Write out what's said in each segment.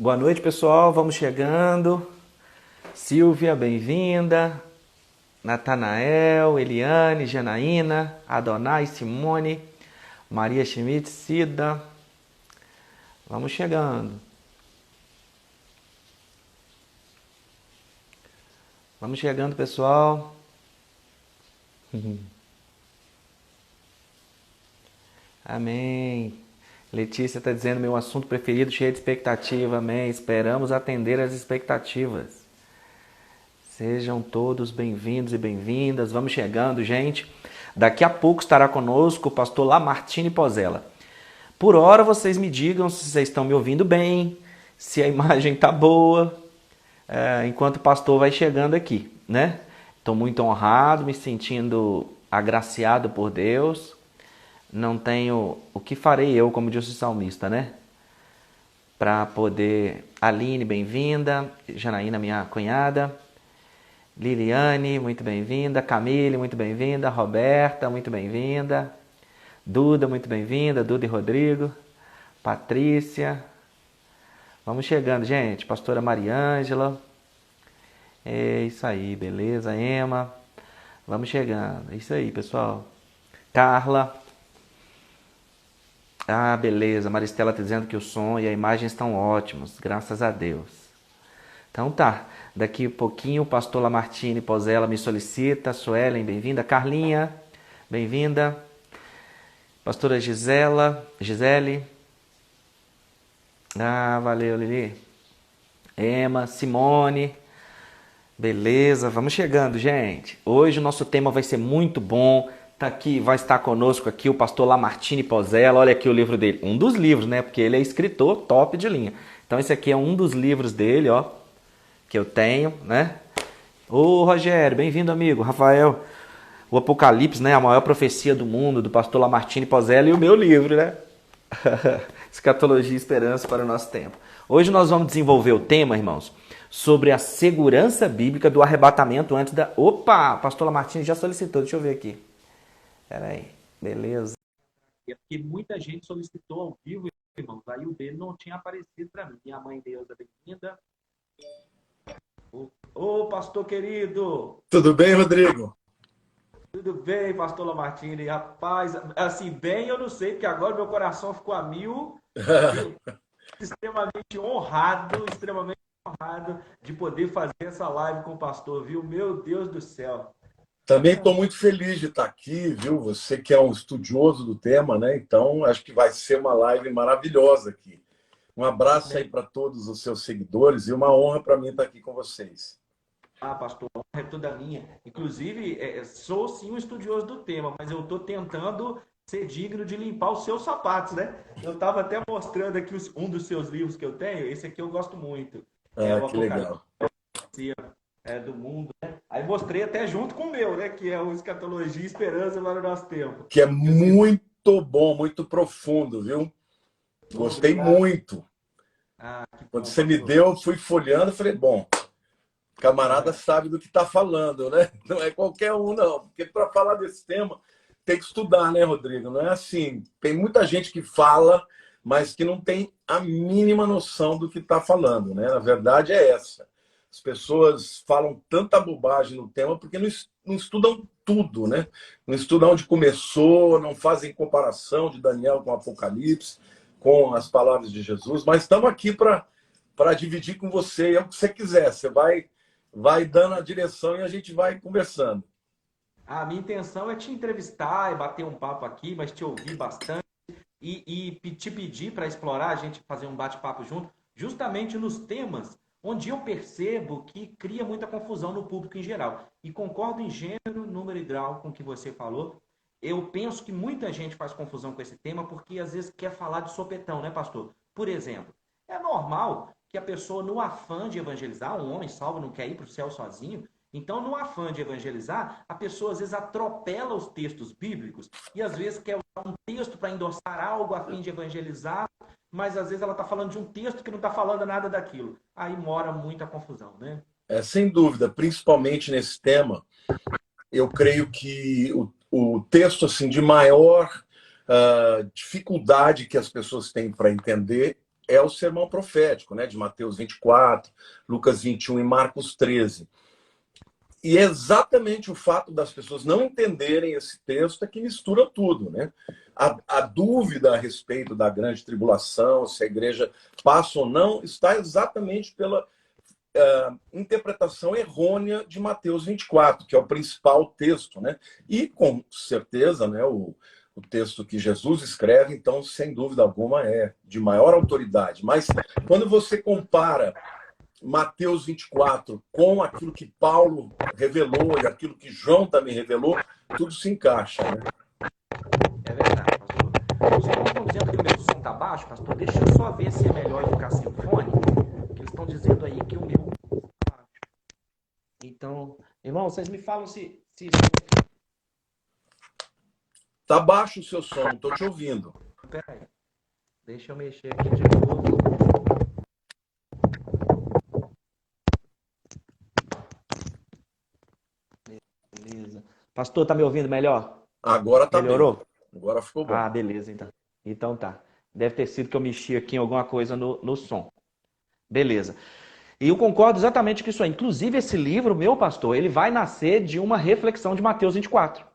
Boa noite, pessoal. Vamos chegando. Silvia, bem-vinda. Natanael, Eliane, Janaína, Adonai, Simone, Maria Schmidt, Cida. Vamos chegando. Vamos chegando, pessoal. Amém. Letícia está dizendo meu assunto preferido, cheio de expectativa. Amém. Esperamos atender as expectativas. Sejam todos bem-vindos e bem-vindas. Vamos chegando, gente. Daqui a pouco estará conosco o pastor Lamartine Pozella. Por hora, vocês me digam se vocês estão me ouvindo bem, se a imagem está boa, enquanto o pastor vai chegando aqui, né? Estou muito honrado, me sentindo agraciado por Deus. Não tenho o que farei eu, como disse o salmista, né? Para poder... Aline, bem-vinda. Janaína, minha cunhada. Liliane, muito bem-vinda. Camille, muito bem-vinda. Roberta, muito bem-vinda. Duda, muito bem-vinda. Duda e Rodrigo. Patrícia. Vamos chegando, gente. Pastora Mariângela. É isso aí, beleza? Emma. Vamos chegando. É isso aí, pessoal. Carla. Ah, beleza. Maristela está dizendo que o som e a imagem estão ótimos. Graças a Deus. Então tá. Daqui a pouquinho o pastor Lamartine Pozella me solicita. Suelen, bem-vinda. Carlinha, bem-vinda. Pastora Gisele. Ah, valeu, Lili. Emma, Simone. Beleza, vamos chegando, gente. Hoje o nosso tema vai ser muito bom. Tá aqui, vai estar conosco aqui o pastor Lamartine Pozella. Olha aqui o livro dele. Um dos livros, né? Porque ele é escritor top de linha. Então esse aqui é um dos livros dele, ó. Que eu tenho, né? Ô, Rogério, bem-vindo, amigo. Rafael, o Apocalipse, né? A maior profecia do mundo, do pastor Lamartine Pozella e o meu livro, né? Escatologia e Esperança para o nosso tempo. Hoje nós vamos desenvolver o tema, irmãos, sobre a segurança bíblica do arrebatamento antes da... Opa, pastor Lamartine já solicitou, deixa eu ver aqui. Peraí, beleza. É porque muita gente solicitou ao vivo, irmãos. Aí o dele não tinha aparecido para mim. Minha mãe Deus, bem-vinda. Ô, pastor querido! Tudo bem, Rodrigo? Tudo bem, pastor Lamartine? Rapaz, assim, bem eu não sei, porque agora meu coração ficou a mil. Eu extremamente honrado de poder fazer essa live com o pastor, viu? Meu Deus do céu. Também estou muito feliz de estar aqui, viu? Você que é um estudioso do tema, né? Então, acho que vai ser uma live maravilhosa aqui. Um abraço aí Amém. para todos os seus seguidores e uma honra para mim estar aqui com vocês. Ah, pastor, a honra é toda minha. Inclusive, sou sim um estudioso do tema, mas eu estou tentando ser digno de limpar os seus sapatos, né? Eu estava até mostrando aqui um dos seus livros que eu tenho, esse aqui eu gosto muito, é Ah, o que Apocalipse legal. do Mundo, né? Aí mostrei até junto com o meu, né? Que é o Escatologia e Esperança para o Nosso Tempo. Que é Esse... muito bom, muito profundo, viu? Gostei Obrigado. muito. Ah, que Quando bom, você me pastor. deu, eu fui folheando e falei, bom, o camarada É, sabe do que está falando, né? Não é qualquer um, não. Porque para falar desse tema, tem que estudar, né, Rodrigo? Não é assim. Tem muita gente que fala, mas que não tem a mínima noção do que está falando, né? Na verdade, é essa. As pessoas falam tanta bobagem no tema porque não estudam tudo, né? Não estudam onde começou, não fazem comparação de Daniel com o Apocalipse, com as palavras de Jesus, mas estamos aqui para dividir com você, é o que você quiser. Você vai dando a direção e a gente vai conversando. a minha intenção é te entrevistar e bater um papo aqui, mas te ouvir bastante e te pedir para explorar, a gente fazer um bate-papo junto, justamente nos temas onde eu percebo que cria muita confusão no público em geral. E concordo em gênero, número e grau com o que você falou. Eu penso que muita gente faz confusão com esse tema porque às vezes quer falar de sopetão, né, pastor? Por exemplo, é normal que a pessoa, no afã de evangelizar, um homem salvo não quer ir para o céu sozinho, então, no afã de evangelizar, a pessoa às vezes atropela os textos bíblicos e às vezes quer usar um texto para endossar algo a fim de evangelizar, mas às vezes ela está falando de um texto que não está falando nada daquilo. Aí mora muita confusão, né? Sem dúvida, principalmente nesse tema, eu creio que o texto assim de maior dificuldade que as pessoas têm para entender é o sermão profético, né, de Mateus 24, Lucas 21 e Marcos 13. E é exatamente o fato das pessoas não entenderem esse texto é que mistura tudo, né? A dúvida a respeito da grande tribulação, se a igreja passa ou não, está exatamente pela interpretação errônea de Mateus 24, que é o principal texto, né? E, com certeza, né, o texto que Jesus escreve, então, sem dúvida alguma, é de maior autoridade. Mas, quando você compara Mateus 24 com aquilo que Paulo revelou e aquilo que João também revelou, tudo se encaixa, né? É verdade, pastor. Os irmãos estão dizendo que o meu som está baixo, pastor. Deixa eu só ver se é melhor eu ficar sem o fone. Que eles estão dizendo aí que o meu tá baixo. Então, irmão, vocês me falam se... Tá baixo o seu som, não estou te ouvindo. Peraí. Deixa eu mexer aqui de novo. Beleza. Pastor, tá me ouvindo melhor? Agora tá bem. Melhorou? Agora ficou bom. Ah, beleza, então. Então tá. Deve ter sido que eu mexi aqui em alguma coisa no som. Beleza. E eu concordo exatamente com isso aí. Inclusive, esse livro, meu pastor, ele vai nascer de uma reflexão de Mateus 24.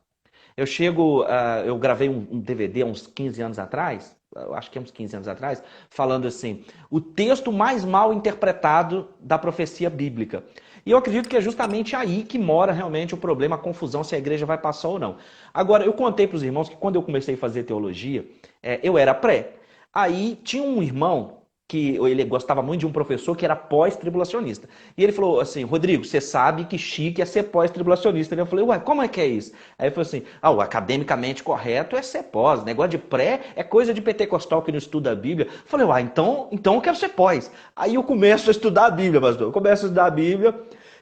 Eu gravei um DVD há uns 15 anos atrás, acho que é uns 15 anos atrás, falando assim, o texto mais mal interpretado da profecia bíblica. E eu acredito que é justamente aí que mora realmente o problema, a confusão, se a igreja vai passar ou não. Agora, eu contei para os irmãos que quando eu comecei a fazer teologia, eu era pré. Aí tinha um irmão que ele gostava muito de um professor que era pós-tribulacionista. E ele falou assim, Rodrigo, você sabe que chique é ser pós-tribulacionista. Eu falei, ué, como é que é isso? Aí ele falou assim, o academicamente correto é ser pós, negócio de pré é coisa de pentecostal que não estuda a Bíblia. Eu falei, ué, então eu quero ser pós. Aí eu começo a estudar a Bíblia, pastor. Eu começo a estudar a Bíblia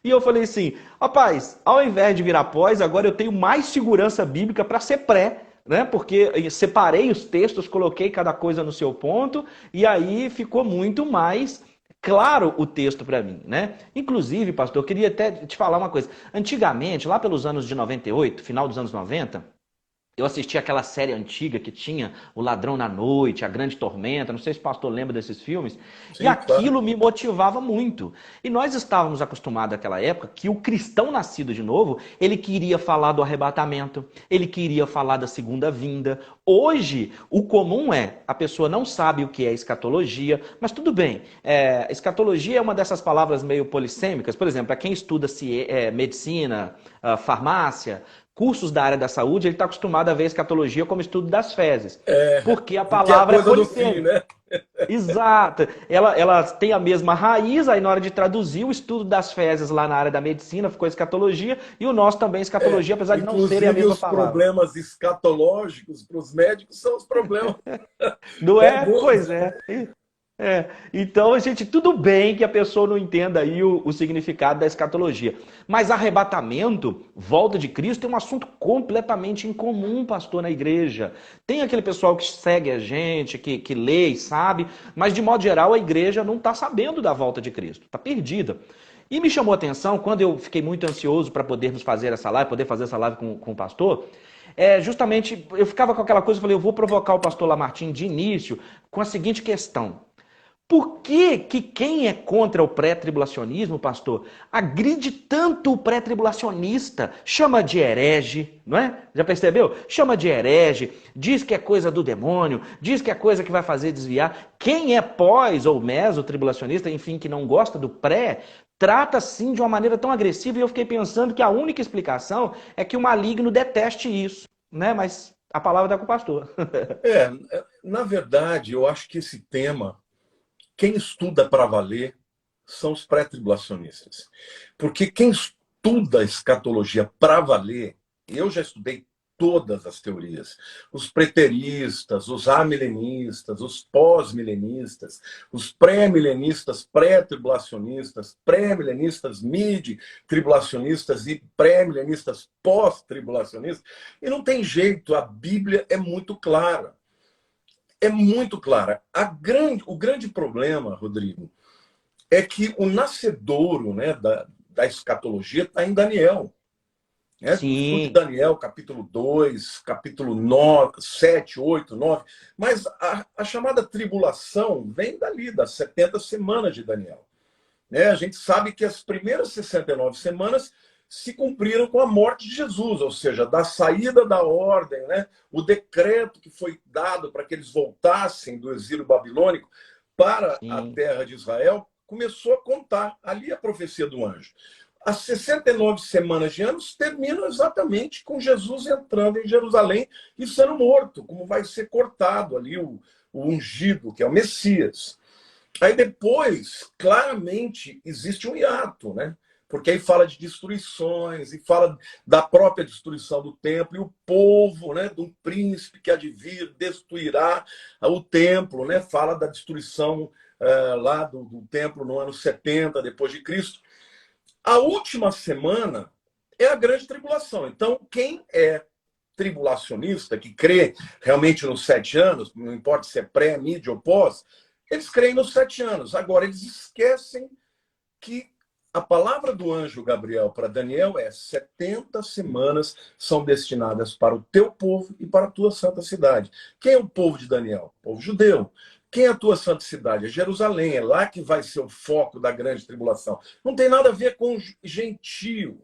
e eu falei assim, rapaz, ao invés de virar pós, agora eu tenho mais segurança bíblica para ser pré, né? Porque separei os textos, coloquei cada coisa no seu ponto e aí ficou muito mais claro o texto para mim, né? Inclusive, pastor, eu queria até te falar uma coisa. Antigamente, lá pelos anos de 98, final dos anos 90, eu assisti aquela série antiga que tinha O Ladrão na Noite, A Grande Tormenta, não sei se o pastor lembra desses filmes, e Sim, claro. aquilo me motivava muito. E nós estávamos acostumados naquela época que o cristão nascido de novo, ele queria falar do arrebatamento, ele queria falar da segunda vinda. Hoje, o comum é, a pessoa não sabe o que é escatologia, mas tudo bem, escatologia é uma dessas palavras meio polissêmicas, por exemplo, para quem estuda medicina, farmácia, cursos da área da saúde, ele está acostumado a ver a escatologia como estudo das fezes. Porque a palavra é polissêmica. né? Exato. Ela tem a mesma raiz, aí na hora de traduzir o estudo das fezes lá na área da medicina ficou escatologia, e o nosso também escatologia, apesar de não serem a mesma palavra. Os problemas escatológicos para os médicos são os problemas. Não é? Pois é. Então, gente, tudo bem que a pessoa não entenda aí o significado da escatologia. Mas arrebatamento, volta de Cristo, é um assunto completamente incomum, pastor, na igreja. Tem aquele pessoal que segue a gente, que lê e sabe, mas de modo geral a igreja não está sabendo da volta de Cristo, está perdida. E me chamou a atenção, quando eu fiquei muito ansioso para podermos fazer essa live, poder fazer essa live com o pastor, justamente eu ficava com aquela coisa, eu falei, eu vou provocar o pastor Lamartine de início com a seguinte questão. Por que quem é contra o pré-tribulacionismo, pastor, agride tanto o pré-tribulacionista? Chama de herege, não é? Já percebeu? Chama de herege, diz que é coisa do demônio, diz que é coisa que vai fazer desviar. Quem é pós ou meso-tribulacionista, enfim, que não gosta do pré, trata assim de uma maneira tão agressiva, e eu fiquei pensando que a única explicação é que o maligno deteste isso, né? Mas a palavra está com o pastor. Na verdade, eu acho que esse tema, quem estuda para valer são os pré-tribulacionistas. Porque quem estuda a escatologia para valer, eu já estudei todas as teorias, os preteristas, os amilenistas, os pós-milenistas, os pré-milenistas, pré-tribulacionistas, pré-milenistas, mid-tribulacionistas e pré-milenistas pós-tribulacionistas, e não tem jeito, a Bíblia é muito clara. É muito clara. O grande problema, Rodrigo, é que o nascedouro, né, da escatologia está em Daniel. né? Estude Sim, Daniel, capítulo 2, capítulo 9, 7, 8, 9. Mas a chamada tribulação vem dali, das 70 semanas de Daniel. Né? A gente sabe que as primeiras 69 semanas se cumpriram com a morte de Jesus, ou seja, da saída da ordem, né? O decreto que foi dado para que eles voltassem do exílio babilônico para a sim, terra de Israel começou a contar. Ali a profecia do anjo. As 69 semanas de anos terminam exatamente com Jesus entrando em Jerusalém e sendo morto, como vai ser cortado ali o ungido, que é o Messias. Aí depois, claramente, existe um hiato, né? Porque aí fala de destruições e fala da própria destruição do templo e o povo, né, de um príncipe que há de vir destruirá o templo, né? Fala da destruição lá do templo no ano 70 depois de Cristo. A última semana é a grande tribulação. Então, quem é tribulacionista, que crê realmente nos 7 anos, não importa se é pré, mídia ou pós, eles creem nos 7 anos. Agora, eles esquecem que a palavra do anjo Gabriel para Daniel é 70 semanas são destinadas para o teu povo e para a tua santa cidade. Quem é o povo de Daniel? O povo judeu. Quem é a tua santa cidade? É Jerusalém. É lá que vai ser o foco da grande tribulação. Não tem nada a ver com gentio.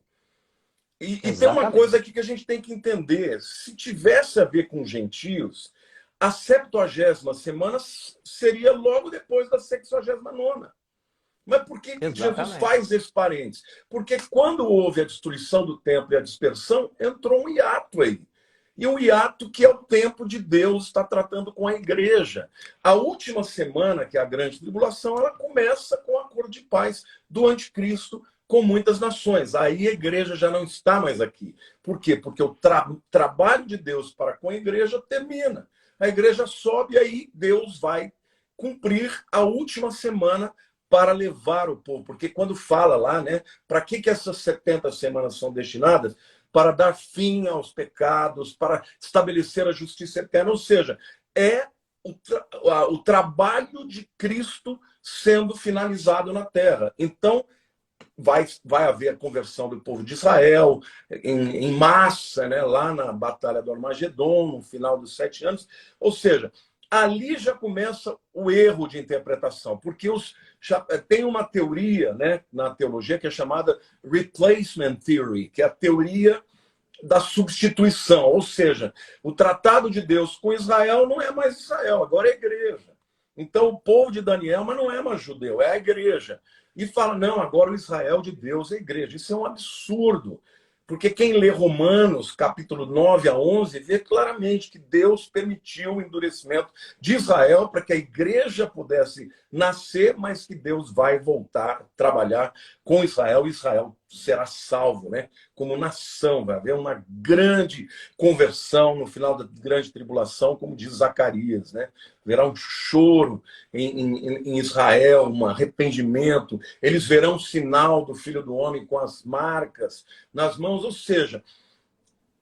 E tem uma coisa exatamente. aqui que a gente tem que entender. Se tivesse a ver com gentios, a 70ª semana seria logo depois da 69ª. Mas por que Jesus Exatamente. faz esse parênteses? Porque quando houve a destruição do templo e a dispersão, entrou um hiato aí. E um hiato que é o tempo de Deus está tratando com a igreja. A última semana, que é a grande tribulação, ela começa com o acordo de paz do anticristo com muitas nações. Aí a igreja já não está mais aqui. Por quê? Porque o trabalho de Deus para com a igreja termina. A igreja sobe e aí Deus vai cumprir a última semana para levar o povo. Porque quando fala lá, né, para que essas 70 semanas são destinadas? Para dar fim aos pecados, para estabelecer a justiça eterna. Ou seja, é o trabalho de Cristo sendo finalizado na terra. Então, vai haver a conversão do povo de Israel em massa, né, lá na Batalha do Armagedon, no final dos 7 anos. Ou seja, ali já começa o erro de interpretação, porque tem uma teoria, né, na teologia que é chamada replacement theory, que é a teoria da substituição, ou seja, o tratado de Deus com Israel não é mais Israel, agora é a igreja. Então, o povo de Daniel, mas não é mais judeu, é a igreja. E fala, não, agora o Israel de Deus é a igreja. Isso é um absurdo. Porque quem lê Romanos, capítulo 9 a 11, vê claramente que Deus permitiu o endurecimento de Israel para que a igreja pudesse nascer, mas que Deus vai voltar a trabalhar com Israel e Israel será salvo, né? Como nação. Vai haver uma grande conversão no final da grande tribulação, como diz Zacarias, né? Haverá um choro em Israel, um arrependimento. Eles verão o sinal do Filho do Homem com as marcas nas mãos. Ou seja,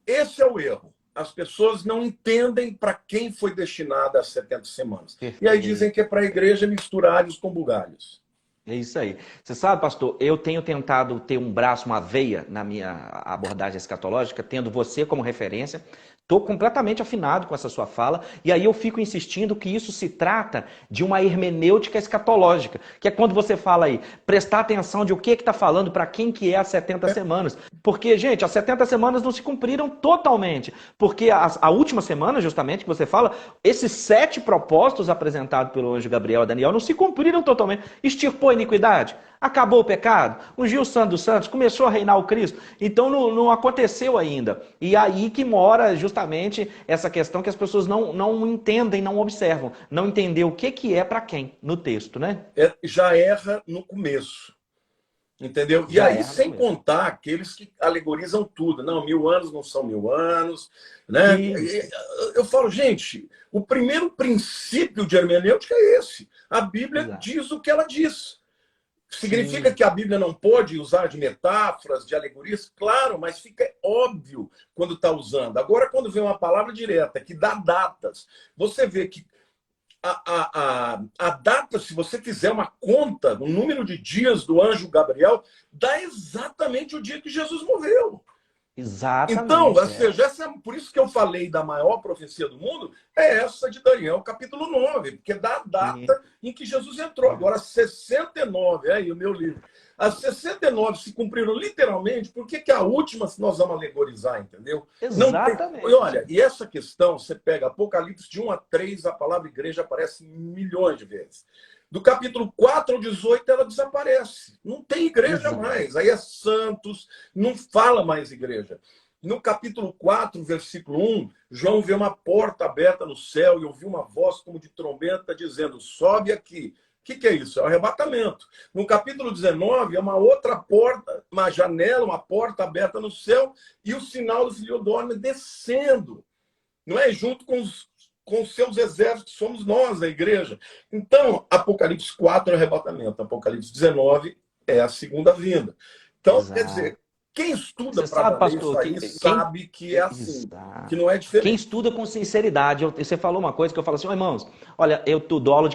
esse é o erro. As pessoas não entendem para quem foi destinada as 70 semanas. E aí dizem Perfeito. que é para a igreja misturar alhos com bugalhos. É isso aí. Você sabe, pastor, eu tenho tentado ter um braço, uma veia na minha abordagem escatológica, tendo você como referência. Estou completamente afinado com essa sua fala, e aí eu fico insistindo que isso se trata de uma hermenêutica escatológica, que é quando você fala aí, prestar atenção de o que está falando, para quem que é as 70 semanas. Porque, gente, as 70 semanas não se cumpriram totalmente, porque a última semana, justamente, que você fala, esses 7 propósitos apresentados pelo anjo Gabriel a Daniel não se cumpriram totalmente. Extirpou a iniquidade, acabou o pecado, ungiu o Santo dos Santos, começou a reinar o Cristo. Então não aconteceu ainda. E aí que mora justamente essa questão que as pessoas não entendem, não observam. Não entender o que é para quem no texto, né? Já erra no começo. Entendeu? E Já aí, erra no sem começo. contar aqueles que alegorizam tudo. Não, 1000 anos não são 1000 anos. Né? Isso. Eu falo, gente, o primeiro princípio de hermenêutica é esse. A Bíblia Exato. diz o que ela diz. Significa Sim. que a Bíblia não pode usar de metáforas, de alegorias? Claro, mas fica óbvio quando está usando. Agora, quando vem uma palavra direta que dá datas, você vê que a data, se você fizer uma conta, o número de dias do anjo Gabriel, dá exatamente o dia que Jesus morreu. Então, Exatamente. ou seja, por isso que eu falei da maior profecia do mundo, é essa de Daniel, capítulo 9, porque é da Sim. data em que Jesus entrou. Agora, 69, aí o meu livro. As 69 se cumpriram literalmente, por que a última nós vamos alegorizar, entendeu? Não tem. E Exatamente. olha, e essa questão, você pega Apocalipse de 1 a 3, a palavra igreja aparece milhões de vezes. Do capítulo 4 ao 18, ela desaparece. Não tem igreja Exato. mais. Aí é santos, não fala mais igreja. No capítulo 4, versículo 1, João vê uma porta aberta no céu e ouviu uma voz como de trombeta dizendo, sobe aqui. O que é isso? É o arrebatamento. No capítulo 19, é uma outra porta, uma janela, uma porta aberta no céu e o sinal do filho do homem descendo. Não é? Junto com os seus exércitos, somos nós, a igreja. Então, Apocalipse 4 é o arrebatamento, Apocalipse 19 é a segunda vinda. Então, quer Exato. dizer, quem estuda Você para sabe, valer isso pastor, aí sabe que é assim, Exato. que não é Quem diferente. estuda com sinceridade, você falou uma coisa que eu falo assim, irmãos, olha, eu dou aula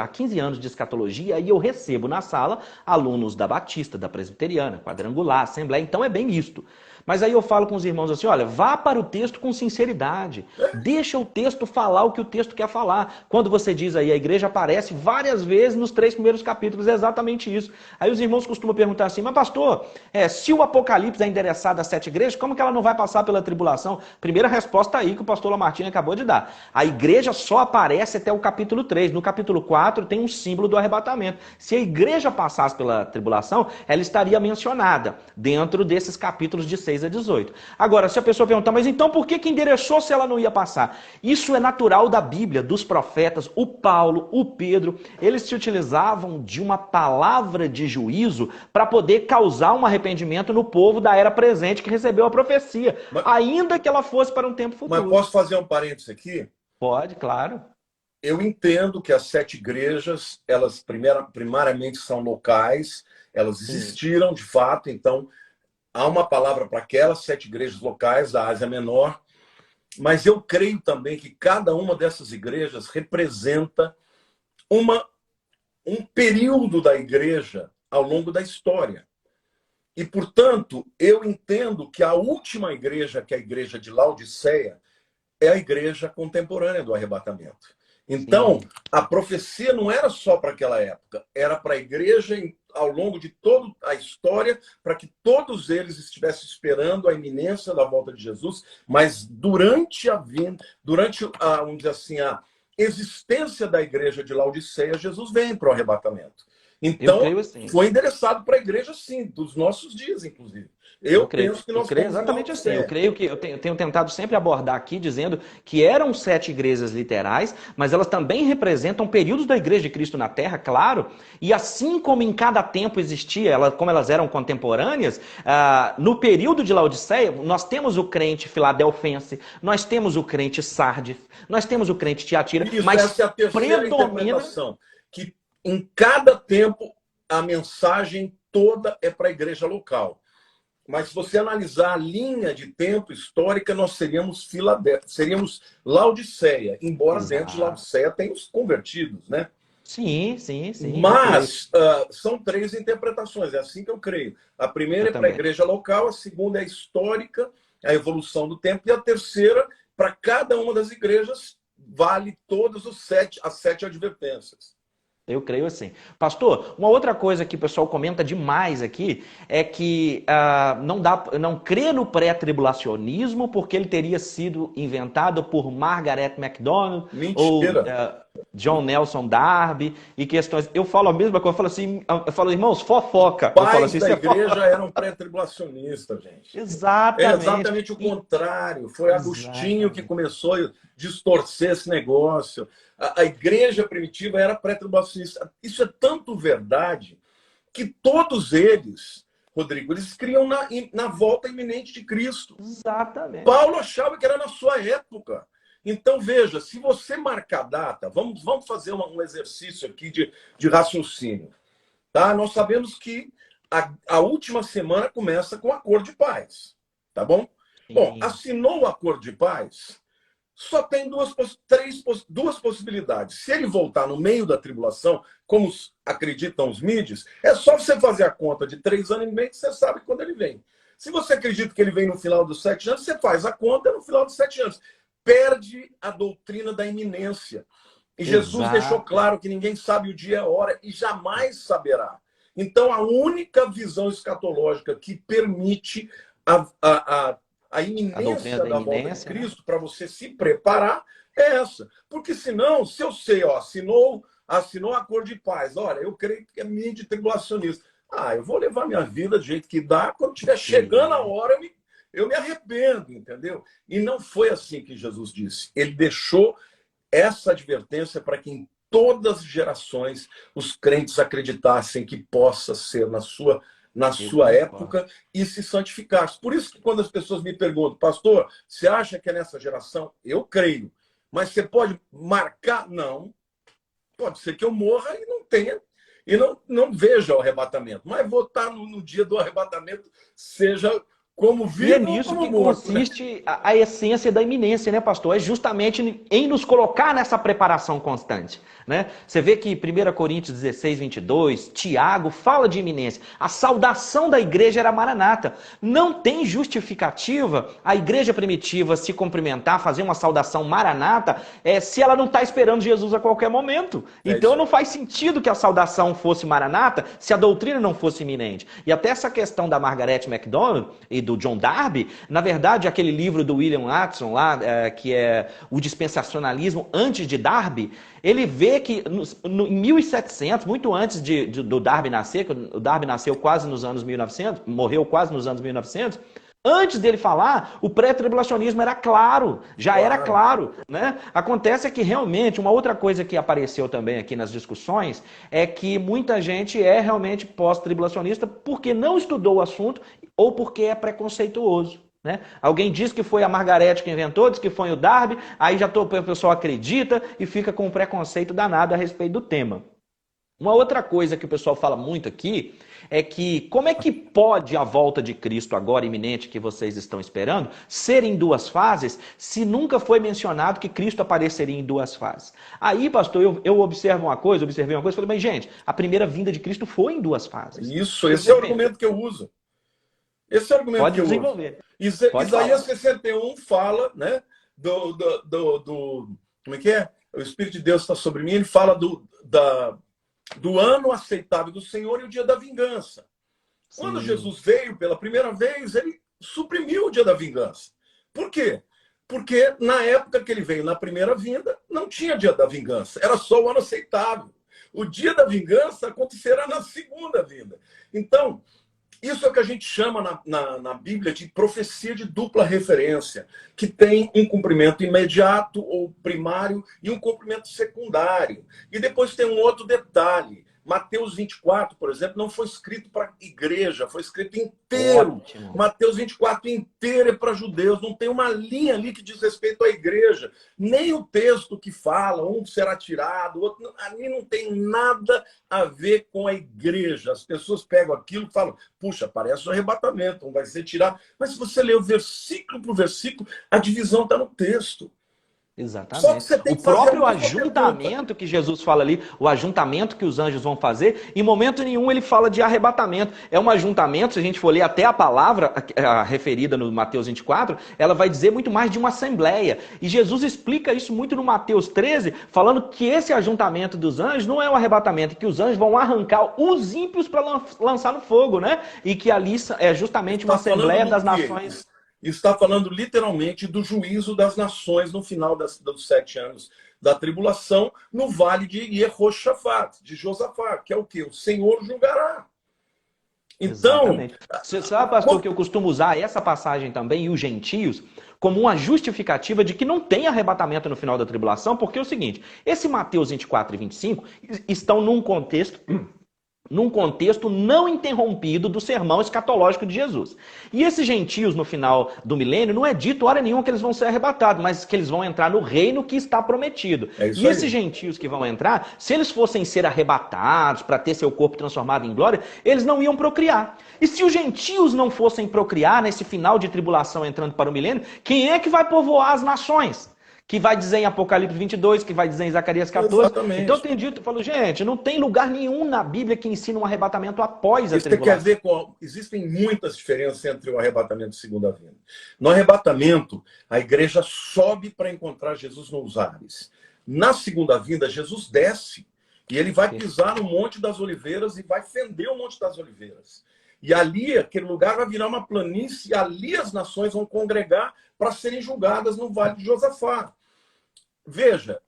há 15 anos de escatologia e eu recebo na sala alunos da Batista, da Presbiteriana, Quadrangular, Assembleia, então é bem isto. Mas aí eu falo com os irmãos assim, olha, vá para o texto com sinceridade, deixa o texto falar o que o texto quer falar. Quando você diz aí, a igreja aparece várias vezes nos 3 primeiros capítulos, é exatamente isso. Aí os irmãos costumam perguntar assim, mas pastor, se o Apocalipse é endereçado às 7 igrejas, como que ela não vai passar pela tribulação? Primeira resposta aí que o pastor Lamartine acabou de dar. A igreja só aparece até o capítulo 3. No capítulo 4 tem um símbolo do arrebatamento. Se a igreja passasse pela tribulação, ela estaria mencionada dentro desses capítulos de 6 a 18. Agora, se a pessoa perguntar, mas então por que endereçou se ela não ia passar? Isso é natural da Bíblia, dos profetas, o Paulo, o Pedro, eles se utilizavam de uma palavra de juízo para poder causar um arrependimento no povo da era presente que recebeu a profecia, ainda que ela fosse para um tempo futuro. Mas posso fazer um parênteses aqui? Pode, claro. Eu entendo que as 7 igrejas, elas primariamente são locais, elas existiram de fato, então há uma palavra para aquelas 7 igrejas locais da Ásia Menor, mas eu creio também que cada uma dessas igrejas representa um período da igreja ao longo da história. E, portanto, eu entendo que a última igreja, que é a igreja de Laodiceia, é a igreja contemporânea do arrebatamento. Então, a profecia não era só para aquela época, era para a igreja ao longo de toda a história, para que todos eles estivessem esperando a iminência da volta de Jesus, mas durante a vinda, vamos dizer assim, a existência da igreja de Laodiceia, Jesus vem para o arrebatamento. Então, assim. foi endereçado para a igreja, sim, dos nossos dias, inclusive. Eu penso que nós creio exatamente assim. Eu creio que eu tenho tentado sempre abordar aqui dizendo que eram 7 igrejas literais, mas elas também representam períodos da igreja de Cristo na Terra, claro. E assim como em cada tempo existia, como elas eram contemporâneas, no período de Laodiceia, nós temos o crente filadelfense, nós temos o crente Sardes, nós temos o crente Tiatira, mas essa é a terceira interpretação, que em cada tempo a mensagem toda é para a igreja local. Mas se você analisar a linha de tempo histórica, nós seríamos Laodiceia, embora dentro de Laodiceia tenha os convertidos, né? Sim. Mas são 3 interpretações, é assim que eu creio. A primeira é para a igreja local, a segunda é histórica, a evolução do tempo, e a terceira, para cada uma das igrejas, vale todas as 7 advertências. Eu creio assim. Pastor, uma outra coisa que o pessoal comenta demais aqui é que não crê no pré-tribulacionismo porque ele teria sido inventado por Margaret MacDonald ou John Nelson Darby e questões. Eu falo a mesma coisa, eu falo irmãos, fofoca. Pais eu falo assim, da igreja eram pré-tribulacionistas, gente. Exatamente. É exatamente o contrário. Foi Agostinho que começou a distorcer esse negócio. A igreja primitiva era pré-tribulacionista. Isso é tanto verdade que todos eles, Rodrigo, eles criam na volta iminente de Cristo. Exatamente. Paulo achava que era na sua época. Então, veja, se você marcar data, vamos fazer um exercício aqui de raciocínio. Tá? Nós sabemos que a última semana começa com o acordo de paz. Tá bom? Sim. Bom, assinou o acordo de paz, só tem duas possibilidades. Se ele voltar no meio da tribulação, como acreditam os mídias, é só você fazer a conta de 3 anos e meio que você sabe quando ele vem. Se você acredita que ele vem no final dos 7 anos, você faz a conta no final dos 7 anos. Perde a doutrina da iminência. E Jesus deixou claro que ninguém sabe o dia e a hora e jamais saberá. Então, a única visão escatológica que permite a iminência da volta de Cristo, para você se preparar, é essa. Porque senão, se eu sei, ó, assinou acordo de paz, olha, eu creio que é minha de tribulacionista. Eu vou levar minha vida do jeito que dá, quando estiver chegando a hora, eu me arrependo, entendeu? E não foi assim que Jesus disse. Ele deixou essa advertência para que em todas as gerações os crentes acreditassem que possa ser na sua época e se santificasse. Por isso que quando as pessoas me perguntam, pastor, você acha que é nessa geração? Eu creio. Mas você pode marcar? Não. Pode ser que eu morra e não tenha, e não veja o arrebatamento. Mas vou estar no dia do arrebatamento, seja como vivo. E é nisso que consiste a essência da iminência, né, pastor? É justamente em nos colocar nessa preparação constante. Né? Você vê que 1 Coríntios 16, 22, Tiago fala de iminência. A saudação da igreja era Maranata. Não tem justificativa a igreja primitiva se cumprimentar, fazer uma saudação Maranata, se ela não está esperando Jesus a qualquer momento. Então não faz sentido que a saudação fosse Maranata se a doutrina não fosse iminente. E até essa questão da Margaret MacDonald e do John Darby, na verdade, aquele livro do William Watson lá, que é o dispensacionalismo antes de Darby, ele vê que em 1700, muito antes do Darby nascer, o Darby nasceu quase nos anos 1900, morreu quase nos anos 1900, antes dele falar, o pré-tribulacionismo era claro, era claro. Né? Acontece que realmente, uma outra coisa que apareceu também aqui nas discussões, é que muita gente é realmente pós-tribulacionista porque não estudou o assunto ou porque é preconceituoso. Né? Alguém diz que foi a Margaret que inventou, diz que foi o Darby, aí o pessoal acredita e fica com um preconceito danado a respeito do tema. Uma outra coisa que o pessoal fala muito aqui é que como é que pode a volta de Cristo agora iminente que vocês estão esperando ser em duas fases se nunca foi mencionado que Cristo apareceria em duas fases? Aí, pastor, eu observei uma coisa, falei, mas gente, a primeira vinda de Cristo foi em duas fases. Isso, esse é o argumento que eu uso. Esse é o argumento Pode que eu desenvolver. uso. Isaías 61 fala, né, como é que é? O Espírito de Deus está sobre mim, ele fala do ano aceitável do Senhor e o dia da vingança. Sim. Quando Jesus veio pela primeira vez, ele suprimiu o dia da vingança. Por quê? Porque na época que ele veio na primeira vinda, não tinha dia da vingança, era só o ano aceitável. O dia da vingança acontecerá na segunda vinda. Então, isso é o que a gente chama na Bíblia de profecia de dupla referência, que tem um cumprimento imediato ou primário e um cumprimento secundário. E depois tem um outro detalhe. Mateus 24, por exemplo, não foi escrito para a igreja, foi escrito inteiro. Ótimo. Mateus 24 inteiro é para judeus, não tem uma linha ali que diz respeito à igreja. Nem o texto que fala, um será tirado, o outro... Ali não tem nada a ver com a igreja. As pessoas pegam aquilo e falam, puxa, parece um arrebatamento, um vai ser tirado. Mas se você ler o versículo por versículo, a divisão está no texto. Exatamente. O próprio ajuntamento que Jesus fala ali, o ajuntamento que os anjos vão fazer, em momento nenhum ele fala de arrebatamento. É um ajuntamento, se a gente for ler até a palavra referida no Mateus 24, ela vai dizer muito mais de uma assembleia. E Jesus explica isso muito no Mateus 13, falando que esse ajuntamento dos anjos não é um arrebatamento, que os anjos vão arrancar os ímpios para lançar no fogo, né? E que ali é justamente uma assembleia das nações. Está falando literalmente do juízo das nações no final dos 7 anos da tribulação, no vale de Jehoshaphat, de Josafá, que é o quê? O Senhor julgará. Então... Exatamente. Você sabe, pastor, que eu costumo usar essa passagem também, e os gentios, como uma justificativa de que não tem arrebatamento no final da tribulação, porque é o seguinte, esse Mateus 24 e 25 estão num contexto não interrompido do sermão escatológico de Jesus. E esses gentios no final do milênio, não é dito hora nenhuma que eles vão ser arrebatados, mas que eles vão entrar no reino que está prometido. E esses gentios que vão entrar, se eles fossem ser arrebatados para ter seu corpo transformado em glória, eles não iam procriar. E se os gentios não fossem procriar nesse final de tribulação entrando para o milênio, quem é que vai povoar as nações? que vai dizer em Apocalipse 22, que vai dizer em Zacarias 14. Exatamente. Então eu tenho dito, eu falo, gente, não tem lugar nenhum na Bíblia que ensina um arrebatamento após a Isso você quer tribulação. ver qual? Existem muitas diferenças entre o arrebatamento e a segunda vinda. No arrebatamento, a igreja sobe para encontrar Jesus nos ares. Na segunda vinda, Jesus desce e ele vai pisar no Monte das Oliveiras e vai fender o Monte das Oliveiras. E ali, aquele lugar vai virar uma planície e ali as nações vão congregar para serem julgadas no Vale de Josafá. Veja,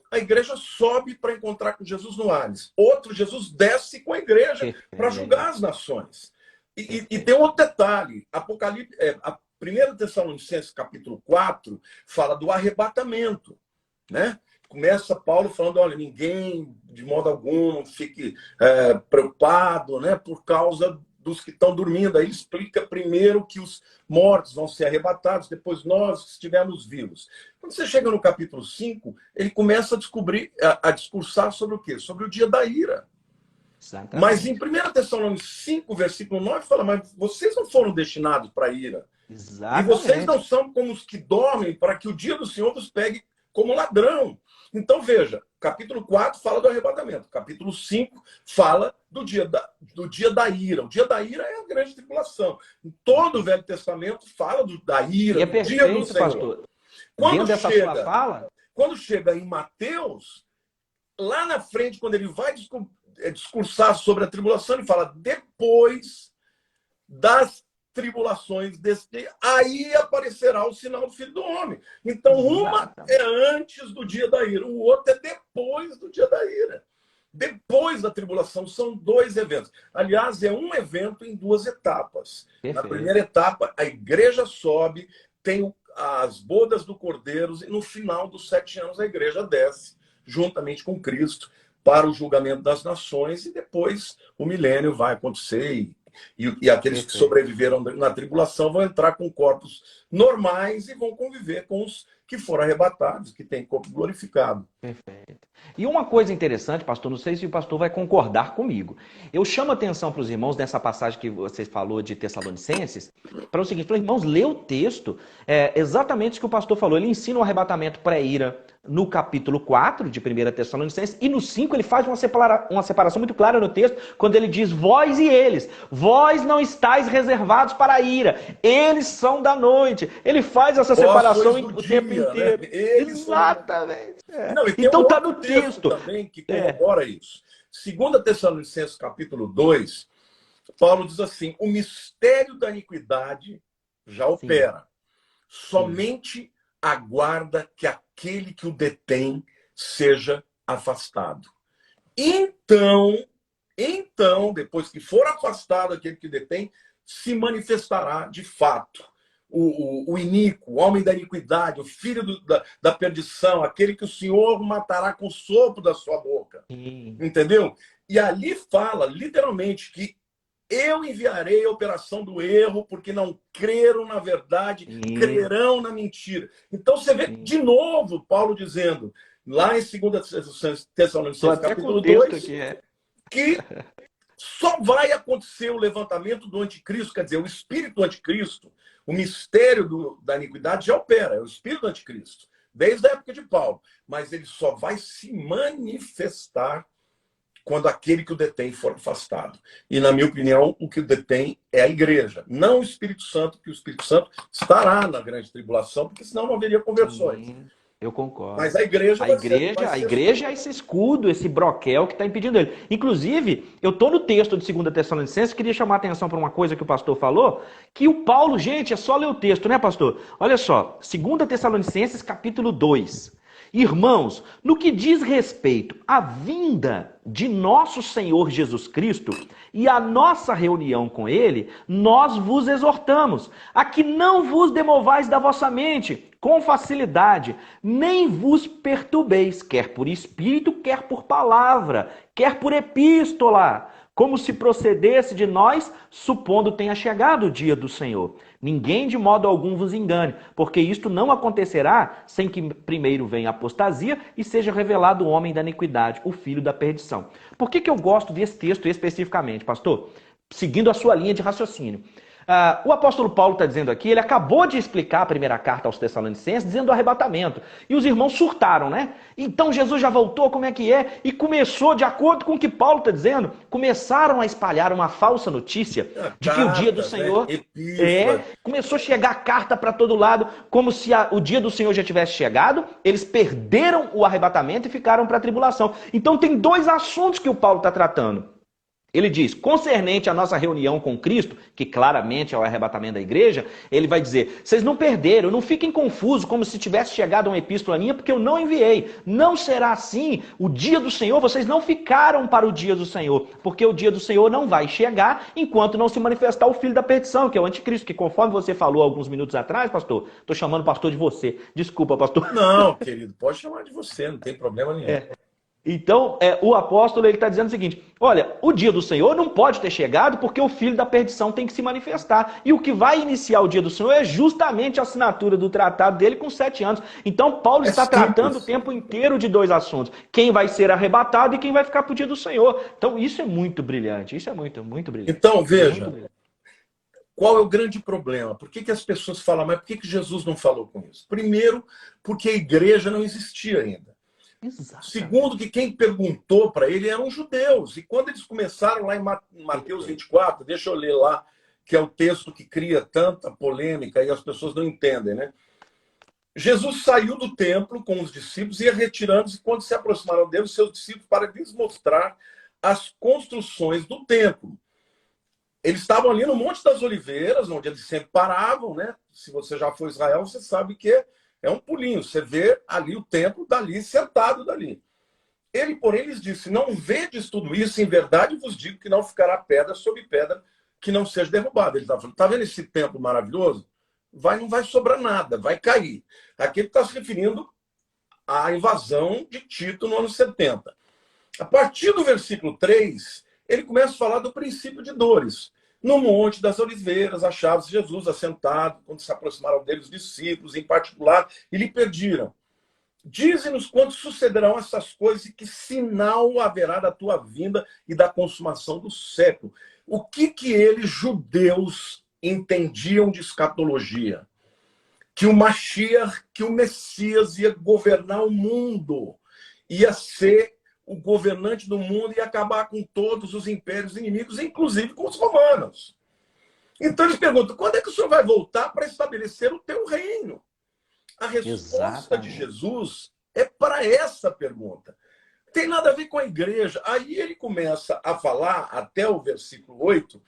a igreja sobe para encontrar com Jesus no Ares. Outro, Jesus desce com a igreja para julgar as nações. E tem um outro detalhe. Apocalipse, a 1 Tessalonicenses, capítulo 4, fala do arrebatamento. Né? Começa Paulo falando, olha, ninguém, de modo algum, fique preocupado, né, por causa dos que estão dormindo. Aí ele explica primeiro que os mortos vão ser arrebatados, depois nós que estivermos vivos. Quando você chega no capítulo 5, ele começa a descobrir, a discursar sobre o quê? Sobre o dia da ira. Exatamente. Mas em 1 Tessalonicenses 5, versículo 9, fala, mas vocês não foram destinados para a ira. Exatamente. E vocês não são como os que dormem para que o dia do Senhor os pegue como ladrão. Então, veja, capítulo 4 fala do arrebatamento. Capítulo 5 fala do dia da ira. O dia da ira é a grande tribulação. Todo o Velho Testamento fala da ira, e é do dia do Senhor. Pastor. Quando chega em Mateus, lá na frente, quando ele vai discursar sobre a tribulação, ele fala, depois das tribulações desse dia, aí aparecerá o sinal do Filho do Homem. Então, uma é antes do dia da ira, o outro é depois do dia da ira. Depois da tribulação, são dois eventos. Aliás, é um evento em duas etapas. Perfeito. Na primeira etapa, a igreja sobe, tem as bodas do Cordeiro, e no final dos 7 anos, a igreja desce, juntamente com Cristo, para o julgamento das nações, e depois o milênio vai acontecer, e aqueles que sobreviveram na tribulação vão entrar com corpos normais e vão conviver com os que foram arrebatados, que têm corpo glorificado. Perfeito. E uma coisa interessante, pastor, não sei se o pastor vai concordar comigo. Eu chamo a atenção para os irmãos nessa passagem que você falou de Tessalonicenses, para o seguinte, para os irmãos, lê o texto, exatamente o que o pastor falou. Ele ensina o arrebatamento pré-ira no capítulo 4 de 1 Tessalonicenses, e no 5 ele faz uma separação muito clara no texto, quando ele diz, vós e eles, vós não estáis reservados para a ira, eles são da noite. Ele faz essa separação o tempo inteiro. Né? Exatamente. Não, então está no texto também que corrobora isso. 2 Tessalonicenses, capítulo 2, Paulo diz assim, o mistério da iniquidade já opera. Somente aguarda que aquele que o detém seja afastado. Então, depois que for afastado aquele que o detém, se manifestará de fato o iníquo, o homem da iniquidade, o filho da perdição, aquele que o Senhor matará com o sopro da sua boca. Entendeu? E ali fala, literalmente, que eu enviarei a operação do erro, porque não creram na verdade, crerão na mentira. Então você vê de novo Paulo dizendo, lá em 2 Tessalonicenses, capítulo 2, que só vai acontecer o levantamento do anticristo, quer dizer, o espírito do anticristo, o mistério da iniquidade já opera, é o espírito do anticristo, desde a época de Paulo, mas ele só vai se manifestar quando aquele que o detém for afastado. E, na minha opinião, o que o detém é a igreja, não o Espírito Santo, porque o Espírito Santo estará na grande tribulação, porque senão não haveria conversões. Sim, eu concordo. Mas a igreja a igreja é esse escudo, esse broquel que está impedindo ele. Inclusive, eu estou no texto de 2 Tessalonicenses, queria chamar a atenção para uma coisa que o pastor falou, que o Paulo, gente, é só ler o texto, né, pastor? Olha só, 2 Tessalonicenses, capítulo 2. Irmãos, no que diz respeito à vinda de nosso Senhor Jesus Cristo e à nossa reunião com Ele, nós vos exortamos a que não vos demovais da vossa mente com facilidade, nem vos perturbeis, quer por espírito, quer por palavra, quer por epístola, como se procedesse de nós, supondo tenha chegado o dia do Senhor. Ninguém de modo algum vos engane, porque isto não acontecerá sem que primeiro venha a apostasia e seja revelado o homem da iniquidade, o filho da perdição. Por que eu gosto desse texto especificamente, pastor? Seguindo a sua linha de raciocínio. O apóstolo Paulo está dizendo aqui, ele acabou de explicar a primeira carta aos Tessalonicenses, dizendo do arrebatamento. E os irmãos surtaram, né? Então Jesus já voltou, como é que é? E começou, de acordo com o que Paulo está dizendo, começaram a espalhar uma falsa notícia de que o dia do Senhor... começou a chegar carta para todo lado, como se o dia do Senhor já tivesse chegado, eles perderam o arrebatamento e ficaram para a tribulação. Então tem dois assuntos que o Paulo está tratando. Ele diz, concernente à nossa reunião com Cristo, que claramente é o arrebatamento da igreja, ele vai dizer, vocês não perderam, não fiquem confusos como se tivesse chegado uma epístola minha, porque eu não enviei. Não será assim. O dia do Senhor, vocês não ficaram para o dia do Senhor, porque o dia do Senhor não vai chegar enquanto não se manifestar o filho da perdição, que é o anticristo, que conforme você falou alguns minutos atrás, pastor, estou chamando o pastor de você. Desculpa, pastor. Não, querido, pode chamar de você, não tem problema nenhum. Então, o apóstolo está dizendo o seguinte, olha, o dia do Senhor não pode ter chegado porque o filho da perdição tem que se manifestar. E o que vai iniciar o dia do Senhor é justamente a assinatura do tratado dele com 7 anos. Então, Paulo está tratando o tempo inteiro de dois assuntos. Quem vai ser arrebatado e quem vai ficar para o dia do Senhor. Então, isso é muito brilhante. Isso é muito, muito brilhante. Então, veja, qual é o grande problema? Por que as pessoas falam, mas por que Jesus não falou com isso? Primeiro, porque a igreja não existia ainda. Exatamente. Segundo, que quem perguntou para ele eram judeus. E quando eles começaram lá em Mateus 24, deixa eu ler lá, que é o texto que cria tanta polêmica e as pessoas não entendem, né? Jesus saiu do templo com os discípulos e ia retirando-se. Quando se aproximaram dele, os seus discípulos, para lhes mostrar as construções do templo. Eles estavam ali no Monte das Oliveiras, onde eles sempre paravam, né? Se você já foi a Israel, você sabe que é um pulinho. Você vê ali o templo dali, sentado dali. Ele, porém, lhes disse, não vedes tudo isso, em verdade vos digo que não ficará pedra sobre pedra que não seja derrubada. Ele está falando, está vendo esse templo maravilhoso? Não vai sobrar nada, vai cair. Aqui ele está se referindo à invasão de Tito no ano 70. A partir do versículo 3, ele começa a falar do princípio de dores. No Monte das Oliveiras, achavam-se Jesus assentado, quando se aproximaram dele os discípulos, em particular, e lhe pediram, dize-nos quando sucederão essas coisas e que sinal haverá da tua vinda e da consumação do século. O que eles, judeus, entendiam de escatologia? Que o Mashiach, que o Messias ia governar o mundo, ia ser o governante do mundo e acabar com todos os impérios inimigos, inclusive com os romanos. Então eles perguntam, quando é que o senhor vai voltar para estabelecer o teu reino? A resposta de Jesus é para essa pergunta. Tem nada a ver com a igreja. Aí ele começa a falar, até o versículo 8,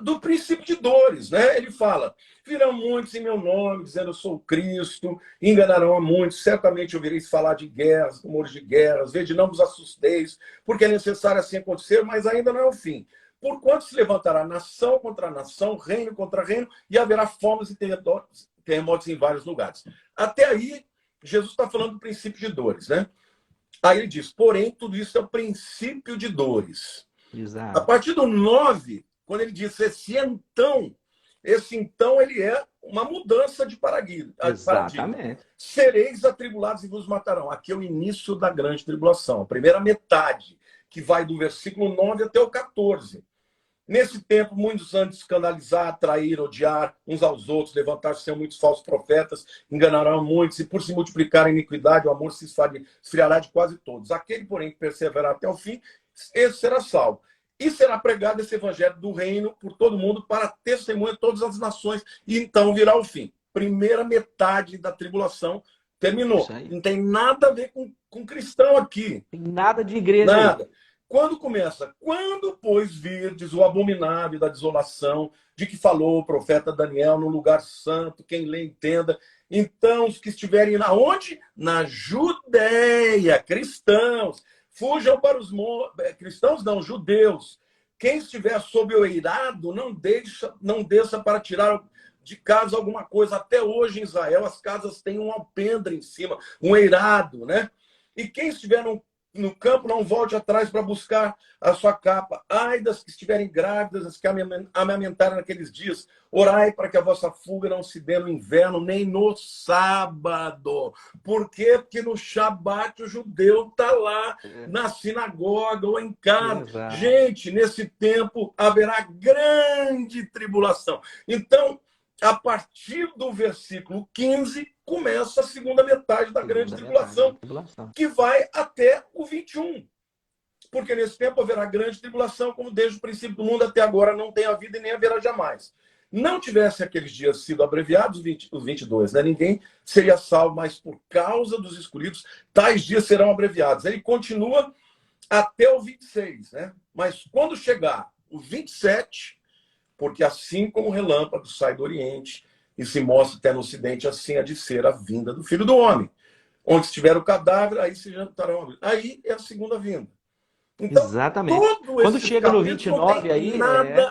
do princípio de dores, né? Ele fala, virão muitos em meu nome, dizendo eu sou o Cristo, enganarão a muitos, certamente ouvireis falar de guerras, rumores de guerras, vede, não vos assusteis, porque é necessário assim acontecer, mas ainda não é o fim. Porquanto se levantará nação contra nação, reino contra reino, e haverá fomes e terremotos em vários lugares. Até aí, Jesus está falando do princípio de dores, né? Aí ele diz, porém, tudo isso é o princípio de dores. Exato. A partir do 9, quando ele diz esse então ele é uma mudança de paradigma. Exatamente. Sereis atribulados e vos matarão. Aqui é o início da grande tribulação, a primeira metade, que vai do versículo 9 até o 14. Nesse tempo, muitos hão de escandalizar, trair, odiar uns aos outros, levantar-se muitos falsos profetas, enganarão muitos, e por se multiplicar a iniquidade, o amor se esfriará de quase todos. Aquele, porém, que perseverar até o fim, esse será salvo. E será pregado esse evangelho do reino por todo mundo para testemunha de todas as nações. E então virá o fim. Primeira metade da tribulação terminou. Não tem nada a ver com cristão aqui. Tem nada de igreja. Nada. Quando começa? Quando, pois, virdes o abominável da desolação, de que falou o profeta Daniel no lugar santo, quem lê entenda. Então, os que estiverem na onde? Na Judéia, cristãos. Fujam para os cristãos, não, judeus. Quem estiver sob o eirado, não desça para tirar de casa alguma coisa. Até hoje em Israel, as casas têm um alpendre em cima, um eirado, né? E quem estiver no campo, não volte atrás para buscar a sua capa. Ai das que estiverem grávidas, as que amamentarem naqueles dias. Orai para que a vossa fuga não se dê no inverno, nem no sábado. Por quê? Porque no Shabat o judeu está lá na sinagoga ou em casa. Exato. Gente, nesse tempo haverá grande tribulação. Então, a partir do versículo 15, começa a segunda metade da grande tribulação, que vai até o 21. Porque nesse tempo haverá grande tribulação, como desde o princípio do mundo até agora não tem havido e nem haverá jamais. Não tivessem aqueles dias sido abreviados, os 22, né? Ninguém seria salvo, mas por causa dos escolhidos, tais dias serão abreviados. Ele continua até o 26, né? Mas quando chegar o 27, porque assim como o relâmpago sai do Oriente e se mostra até no Ocidente, assim há de ser a vinda do Filho do Homem. Onde estiver o cadáver, aí se jantarão. Aí é a segunda vinda. Então, exatamente. Quando chega no 29, aí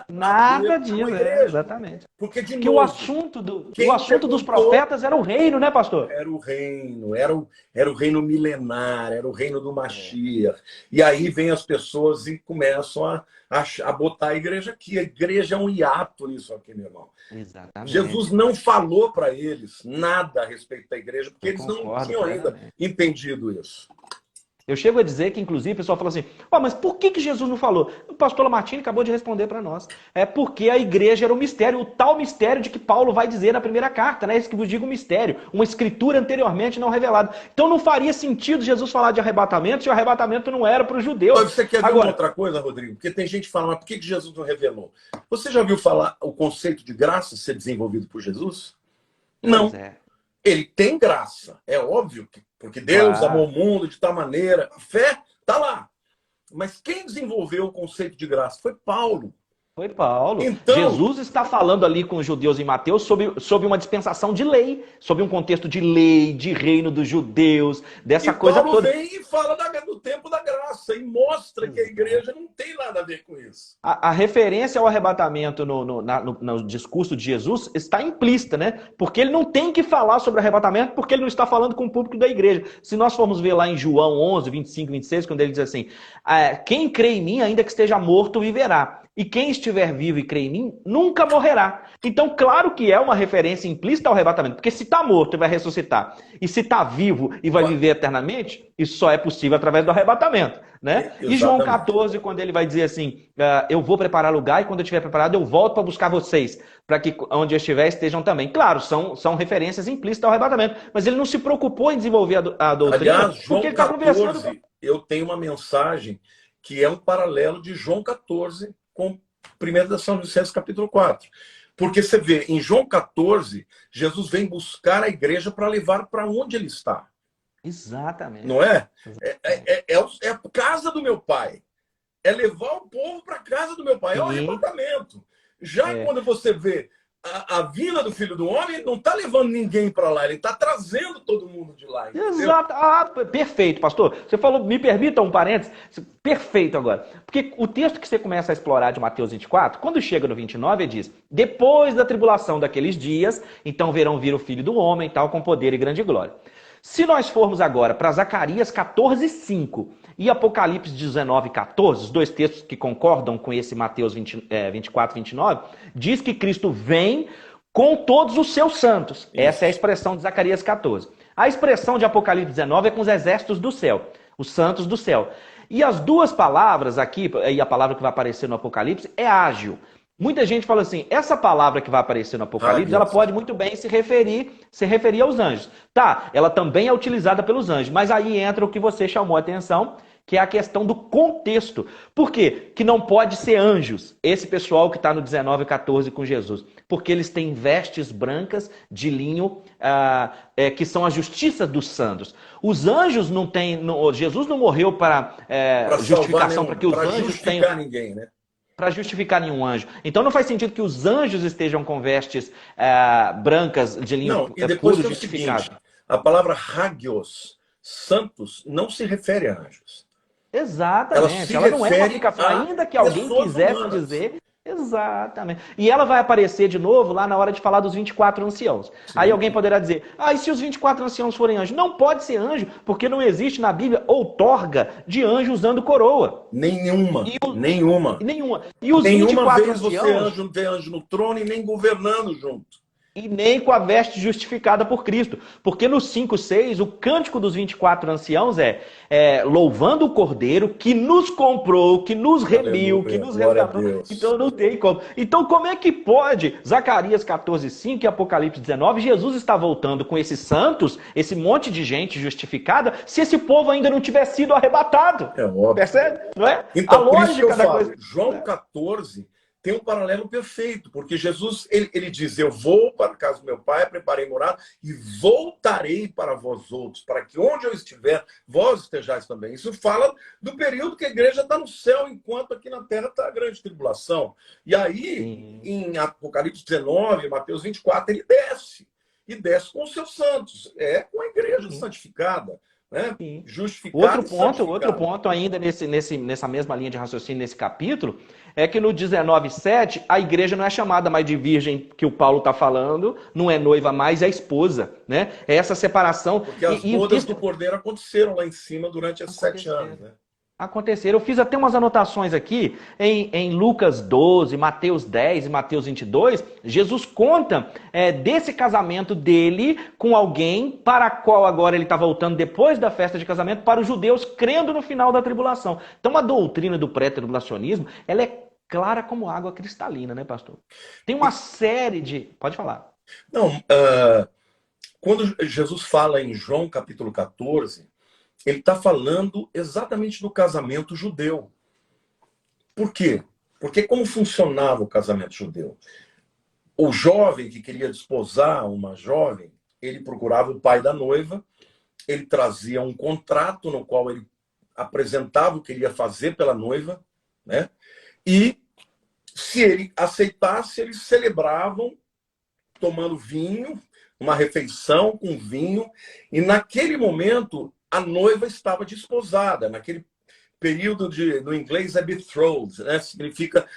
nada disso. Exatamente. Porque, de novo, novo, o assunto dos profetas era o reino, né, pastor? Era o reino, era o reino milenar, era o reino do Mashiach. E aí vem as pessoas e começam a botar a igreja aqui. A igreja é um hiato nisso aqui, meu irmão. Exatamente. Jesus não falou para eles nada a respeito da igreja, porque eles não tinham ainda entendido isso. Eu chego a dizer que, inclusive, o pessoal fala assim, mas por que Jesus não falou? O pastor Lamartine acabou de responder para nós. É porque a igreja era um mistério, o tal mistério de que Paulo vai dizer na primeira carta, né? Isso que vos digo, um mistério, uma escritura anteriormente não revelada. Então não faria sentido Jesus falar de arrebatamento se o arrebatamento não era para os judeus. Mas você quer ver uma outra coisa, Rodrigo? Porque tem gente que fala, mas por que Jesus não revelou? Você já viu falar o conceito de graça ser desenvolvido por Jesus? Não. Ele tem graça, é óbvio, porque Deus amou o mundo de tal maneira. A fé está lá. Mas quem desenvolveu o conceito de graça foi Paulo. Foi Paulo. Então, Jesus está falando ali com os judeus em Mateus sobre uma dispensação de lei, sobre um contexto de lei, de reino dos judeus, dessa coisa Paulo toda. Vem e fala do tempo da graça e mostra que a igreja não tem nada a ver com isso. A referência ao arrebatamento no discurso de Jesus está implícita, né? Porque ele não tem que falar sobre arrebatamento, porque ele não está falando com o público da igreja. Se nós formos ver lá em João 11, 25, 26, quando ele diz assim, quem crê em mim, ainda que esteja morto, viverá. E quem estiver vivo e crê em mim, nunca morrerá. Então, claro que é uma referência implícita ao arrebatamento. Porque se está morto e vai ressuscitar, e se está vivo e vai viver eternamente, isso só é possível através do arrebatamento. Né? E João 14, quando ele vai dizer assim, eu vou preparar lugar e quando eu estiver preparado, eu volto para buscar vocês, para que onde eu estiver estejam também. Claro, são referências implícitas ao arrebatamento, mas ele não se preocupou em desenvolver a doutrina. Aliás, João 14, eu tenho uma mensagem que é um paralelo de João 14 com 1 de São Vicente, capítulo 4. Porque você vê, em João 14, Jesus vem buscar a igreja para levar para onde ele está. Exatamente. Não é? É a casa do meu pai. É levar o povo para a casa do meu pai. É o arrebatamento. Já quando você vê a vinda do Filho do Homem, ele não está levando ninguém para lá, ele está trazendo todo mundo de lá. Entendeu? Exato. Perfeito, pastor. Você falou, me permita um parênteses, perfeito agora. Porque o texto que você começa a explorar de Mateus 24, quando chega no 29, ele diz, depois da tribulação daqueles dias, então verão vir o Filho do Homem, tal, com poder e grande glória. Se nós formos agora para Zacarias 14:5 e Apocalipse 19:14, os dois textos que concordam com esse Mateus 24, 29, diz que Cristo vem com todos os seus santos. Isso. Essa é a expressão de Zacarias 14. A expressão de Apocalipse 19 é com os exércitos do céu, os santos do céu. E as duas palavras aqui, e a palavra que vai aparecer no Apocalipse, é ágil. Muita gente fala assim, essa palavra que vai aparecer no Apocalipse, ela pode muito bem se referir aos anjos. Tá, ela também é utilizada pelos anjos, mas aí entra o que você chamou a atenção, que é a questão do contexto. Por quê? Que não pode ser anjos, esse pessoal que está no 19:14 com Jesus. Porque eles têm vestes brancas de linho, que são a justiça dos santos. Os anjos não têm... Jesus não morreu para justificação, para que os anjos tenham... ninguém, né? Para justificar nenhum anjo. Então não faz sentido que os anjos estejam com vestes brancas de linho e depois puro tem justificado. O seguinte, a palavra hagios, santos, não se refere a anjos. Exatamente. Ela não é uma aplicação. Ainda que alguém quisesse dizer Exatamente. E ela vai aparecer de novo lá na hora de falar dos 24 anciãos. Sim. Aí alguém poderá dizer, e se os 24 anciãos forem anjos? Não pode ser anjo, porque não existe na Bíblia outorga de anjo usando coroa. Nenhuma. E Nenhuma. nenhuma. E os Nenhuma 24 vez você anciãos... vê anjo no trono e nem governando junto. E nem com a veste justificada por Cristo. Porque no 5:6, o cântico dos 24 anciãos é louvando o Cordeiro que nos comprou, que nos remiu, Aleluia, que nos glória a resgatou. Deus. Então não tem como. Então como é que pode, Zacarias 14:5 e Apocalipse 19, Jesus está voltando com esses santos, esse monte de gente justificada, se esse povo ainda não tiver sido arrebatado? É óbvio. Percebe? Não é? Então, A por isso que eu lógica da falo, coisa. João 14 tem um paralelo perfeito, porque Jesus, ele diz, eu vou para a casa do meu pai, preparei morada, e voltarei para vós outros, para que onde eu estiver, vós estejais também. Isso fala do período que a igreja está no céu, enquanto aqui na terra está a grande tribulação. E aí, Sim. em Apocalipse 19, Mateus 24, ele desce, e desce com os seus santos, com a igreja santificada. Né? Justificado Outro ponto ainda nessa mesma linha de raciocínio, nesse capítulo, é que no 19:7 a igreja não é chamada mais de virgem que o Paulo está falando, não é noiva mais, é esposa. Né? É essa separação. Porque as bodas do Cordeiro aconteceram lá em cima durante esses 7 anos. Né? Aconteceram. Eu fiz até umas anotações aqui em Lucas 12, Mateus 10 e Mateus 22. Jesus conta desse casamento dele com alguém para a qual agora ele está voltando depois da festa de casamento para os judeus crendo no final da tribulação. Então a doutrina do pré-tribulacionismo ela é clara como água cristalina, né, pastor? Tem uma série de... Pode falar. Não, quando Jesus fala em João capítulo 14... ele está falando exatamente do casamento judeu. Por quê? Porque como funcionava o casamento judeu? O jovem que queria desposar uma jovem, ele procurava o pai da noiva, ele trazia um contrato no qual ele apresentava o que ele ia fazer pela noiva, né? E se ele aceitasse, eles celebravam tomando vinho, uma refeição com vinho, e naquele momento a noiva estava desposada. Naquele período no inglês é betrothed, né? Significa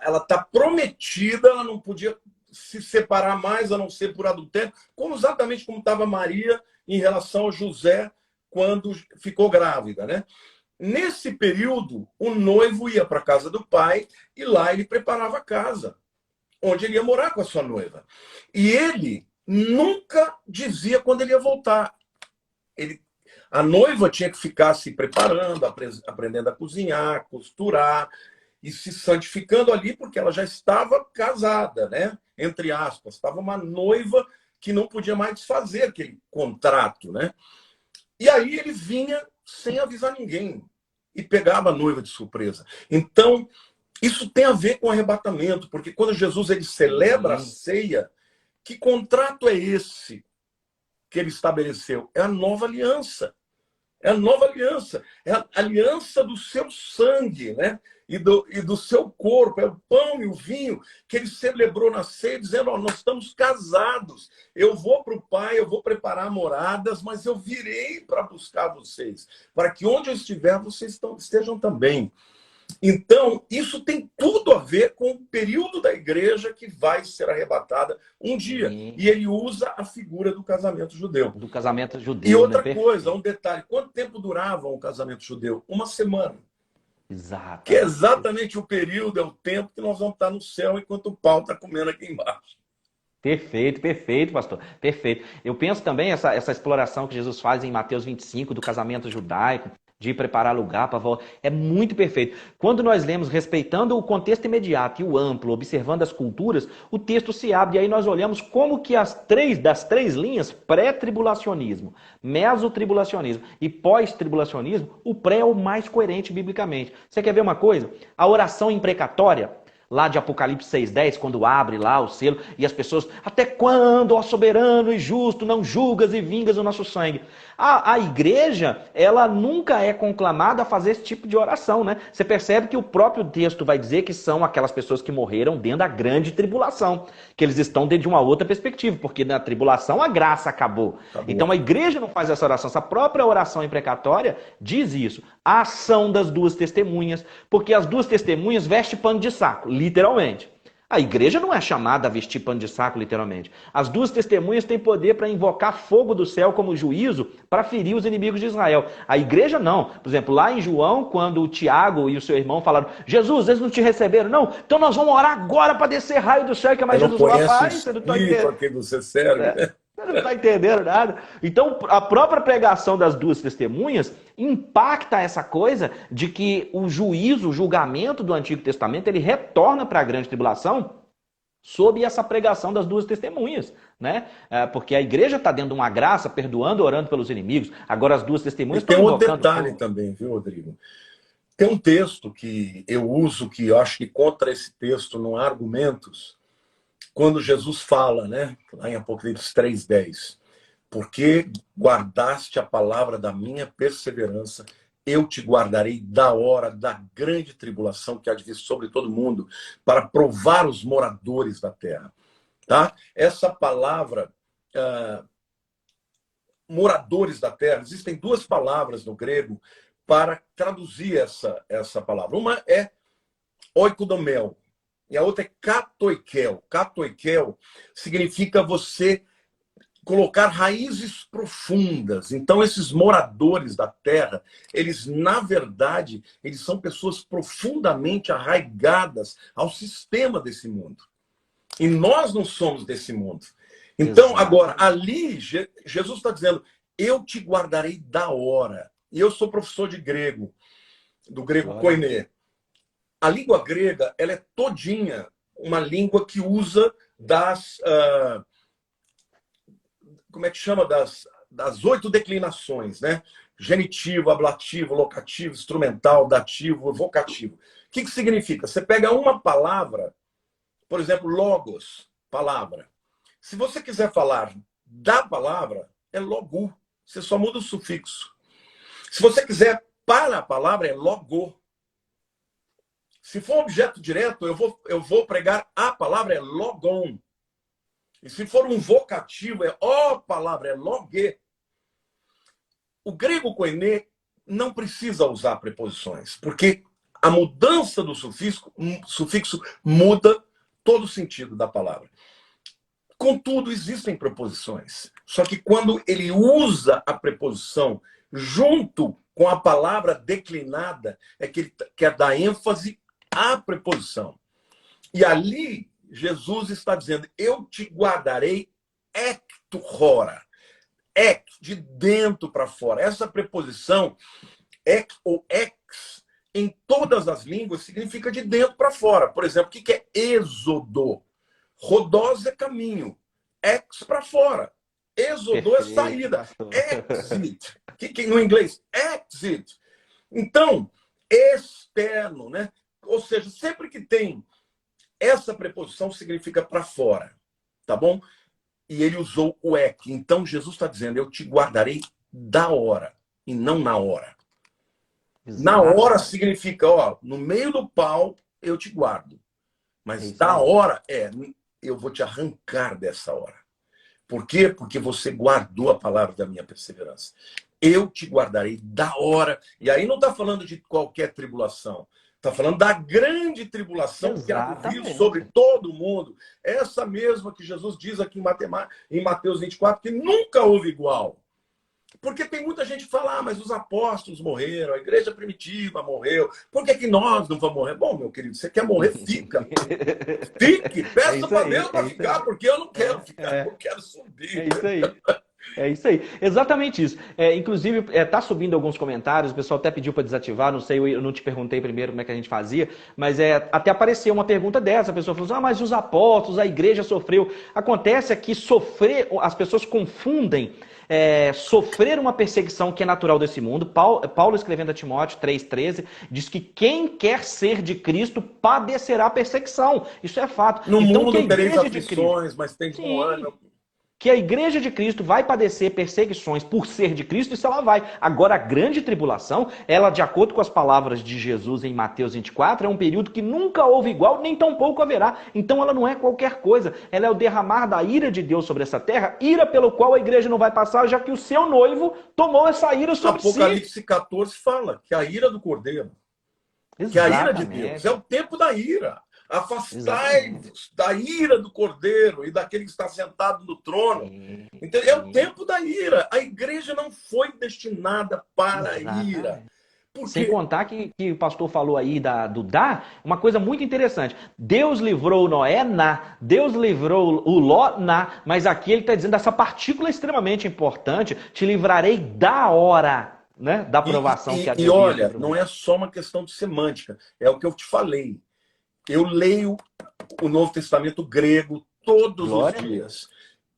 ela está prometida, ela não podia se separar mais a não ser por adultério, exatamente como estava Maria em relação a José quando ficou grávida, né? Nesse período, o noivo ia para a casa do pai e lá ele preparava a casa, onde ele ia morar com a sua noiva. E ele nunca dizia quando ele ia voltar. A noiva tinha que ficar se preparando, aprendendo a cozinhar, costurar e se santificando ali, porque ela já estava casada, né? Entre aspas. Estava uma noiva que não podia mais desfazer aquele contrato, né? E aí ele vinha sem avisar ninguém e pegava a noiva de surpresa. Então, isso tem a ver com arrebatamento, porque quando Jesus ele celebra a ceia, que contrato é esse que ele estabeleceu? É a nova aliança. É a nova aliança. É a aliança do seu sangue, né? E do seu corpo. É o pão e o vinho que ele celebrou na ceia, dizendo, nós estamos casados. Eu vou para o Pai, eu vou preparar moradas, mas eu virei para buscar vocês, para que onde eu estiver, vocês estejam também. Então, isso tem tudo a ver com o período da igreja que vai ser arrebatada um dia. E ele usa a figura do casamento judeu. Do casamento judeu. E outra coisa, um detalhe. Quanto tempo durava o casamento judeu? 1 semana. Exato. Que é exatamente o período, é o tempo que nós vamos estar no céu enquanto o pau está comendo aqui embaixo. Perfeito, perfeito, pastor. Perfeito. Eu penso também essa exploração que Jesus faz em Mateus 25 do casamento judaico, de preparar lugar para a volta. É muito perfeito. Quando nós lemos respeitando o contexto imediato e o amplo, observando as culturas, o texto se abre e aí nós olhamos como que das três linhas, pré-tribulacionismo, mesotribulacionismo e pós-tribulacionismo, o pré é o mais coerente biblicamente. Você quer ver uma coisa? A oração imprecatória, lá de Apocalipse 6:10, quando abre lá o selo, e as pessoas, até quando, ó soberano e justo, não julgas e vingas o nosso sangue? A igreja, ela nunca é conclamada a fazer esse tipo de oração, né? Você percebe que o próprio texto vai dizer que são aquelas pessoas que morreram dentro da grande tribulação, que eles estão dentro de uma outra perspectiva, porque na tribulação a graça acabou. Então a igreja não faz essa oração, essa própria oração imprecatória diz isso. A ação das duas testemunhas, porque as duas testemunhas vestem pano de saco, literalmente. A igreja não é chamada a vestir pano de saco, literalmente. As duas testemunhas têm poder para invocar fogo do céu como juízo para ferir os inimigos de Israel. A igreja não. Por exemplo, lá em João, quando o Tiago e o seu irmão falaram: Jesus, eles não te receberam, não? Então nós vamos orar agora para descer raio do céu, que é mais Jesus lá. Pai, você não está entendendo. Que você serve, né? Você não está entendendo nada. Então, a própria pregação das duas testemunhas impacta essa coisa de que o juízo, o julgamento do Antigo Testamento, ele retorna para a grande tribulação sob essa pregação das duas testemunhas, né? Porque a igreja está dentro de uma graça, perdoando, orando pelos inimigos. Agora as duas testemunhas estão invocando. Tem um detalhe também, viu, Rodrigo? Tem um texto que eu uso, que eu acho que contra esse texto não há argumentos, quando Jesus fala, né, lá em Apocalipse 3:10, porque guardaste a palavra da minha perseverança, eu te guardarei da hora da grande tribulação que há de vir sobre todo mundo, para provar os moradores da terra. Tá? Essa palavra, moradores da terra, existem duas palavras no grego para traduzir essa palavra. Uma é oikodomel, e a outra é katoikel. Katoikel significa você colocar raízes profundas. Então, esses moradores da terra, eles, na verdade, eles são pessoas profundamente arraigadas ao sistema desse mundo. E nós não somos desse mundo. Então, agora, ali, Jesus está dizendo, eu te guardarei da hora. E eu sou professor de grego, do grego koiné. A língua grega, ela é todinha uma língua que usa das... como é que chama? Das 8 declinações, né? Genitivo, ablativo, locativo, instrumental, dativo, vocativo. O que significa? Você pega uma palavra, por exemplo, logos, palavra. Se você quiser falar da palavra, é logu. Você só muda o sufixo. Se você quiser para a palavra, é logo. Se for objeto direto, eu vou pregar a palavra, é logon. E se for um vocativo, é palavra, é logue. O grego koiné não precisa usar preposições, porque a mudança do sufixo muda todo o sentido da palavra. Contudo, existem preposições. Só que quando ele usa a preposição junto com a palavra declinada, é que ele quer dar ênfase à preposição. E ali, Jesus está dizendo, eu te guardarei ecto hora. Ect, de dentro para fora. Essa preposição, ec ou ex, em todas as línguas, significa de dentro para fora. Por exemplo, o que é êxodo? Rodós é caminho. Ex para fora. Êxodo é saída. Exit. Que no inglês? Exit. Então, externo, né? Ou seja, sempre que tem essa preposição, significa para fora. Tá bom? E ele usou o ek. Então, Jesus está dizendo, eu te guardarei da hora e não na hora. Exato. Na hora significa, no meio do pau, eu te guardo. Mas da hora eu vou te arrancar dessa hora. Por quê? Porque você guardou a palavra da minha perseverança. Eu te guardarei da hora. E aí não está falando de qualquer tribulação. Está falando da grande tribulação que há de vir sobre todo mundo. Essa mesma que Jesus diz aqui em Mateus 24, que nunca houve igual. Porque tem muita gente que fala, mas os apóstolos morreram, a igreja primitiva morreu, por que nós não vamos morrer? Bom, meu querido, você quer morrer, fica. Fique, peça para Deus para ficar, porque eu não quero ficar, eu quero subir. É isso aí. É isso aí, exatamente isso. Inclusive, tá subindo alguns comentários, o pessoal até pediu para desativar, não sei, eu não te perguntei primeiro como é que a gente fazia, mas até apareceu uma pergunta dessa, a pessoa falou assim, mas os apóstolos, a igreja sofreu. Acontece que sofrer, as pessoas confundem sofrer uma perseguição que é natural desse mundo. Paulo escrevendo a Timóteo 3,13, diz que quem quer ser de Cristo padecerá perseguição. Isso é fato. No mundo tereis aflições, mas tem bom ânimo. que a igreja de Cristo vai padecer perseguições por ser de Cristo, isso ela vai. Agora, a grande tribulação, ela, de acordo com as palavras de Jesus em Mateus 24, é um período que nunca houve igual, nem tampouco haverá. Então, ela não é qualquer coisa. Ela é o derramar da ira de Deus sobre essa terra, ira pelo qual a igreja não vai passar, já que o seu noivo tomou essa ira sobre si. Apocalipse 14 fala que a ira do Cordeiro, que a ira de Deus, é o tempo da ira. Afastai-vos da ira do Cordeiro e daquele que está sentado no trono. Entendeu? É o tempo da ira. A igreja não foi destinada para a ira. Porque... Sem contar que o pastor falou aí do uma coisa muito interessante. Deus livrou Noé Deus livrou o Ló mas aqui ele está dizendo essa partícula extremamente importante, te livrarei da hora, né, da provação que havia. E olha, não é só uma questão de semântica, é o que eu te falei. Eu leio o Novo Testamento grego todos os dias.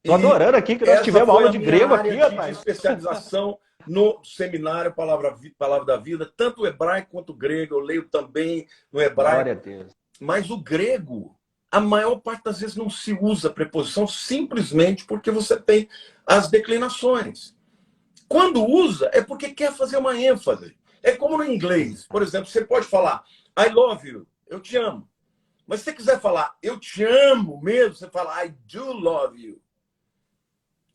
Estou adorando aqui que nós tivemos aula de grego aqui, rapaz. De especialização no seminário Palavra da Vida, tanto o hebraico quanto o grego. Eu leio também no hebraico. Glória a Deus. Mas o grego, a maior parte das vezes não se usa preposição simplesmente porque você tem as declinações. Quando usa, é porque quer fazer uma ênfase. É como no inglês. Por exemplo, você pode falar I love you, eu te amo. Mas se você quiser falar, eu te amo mesmo, você fala, I do love you.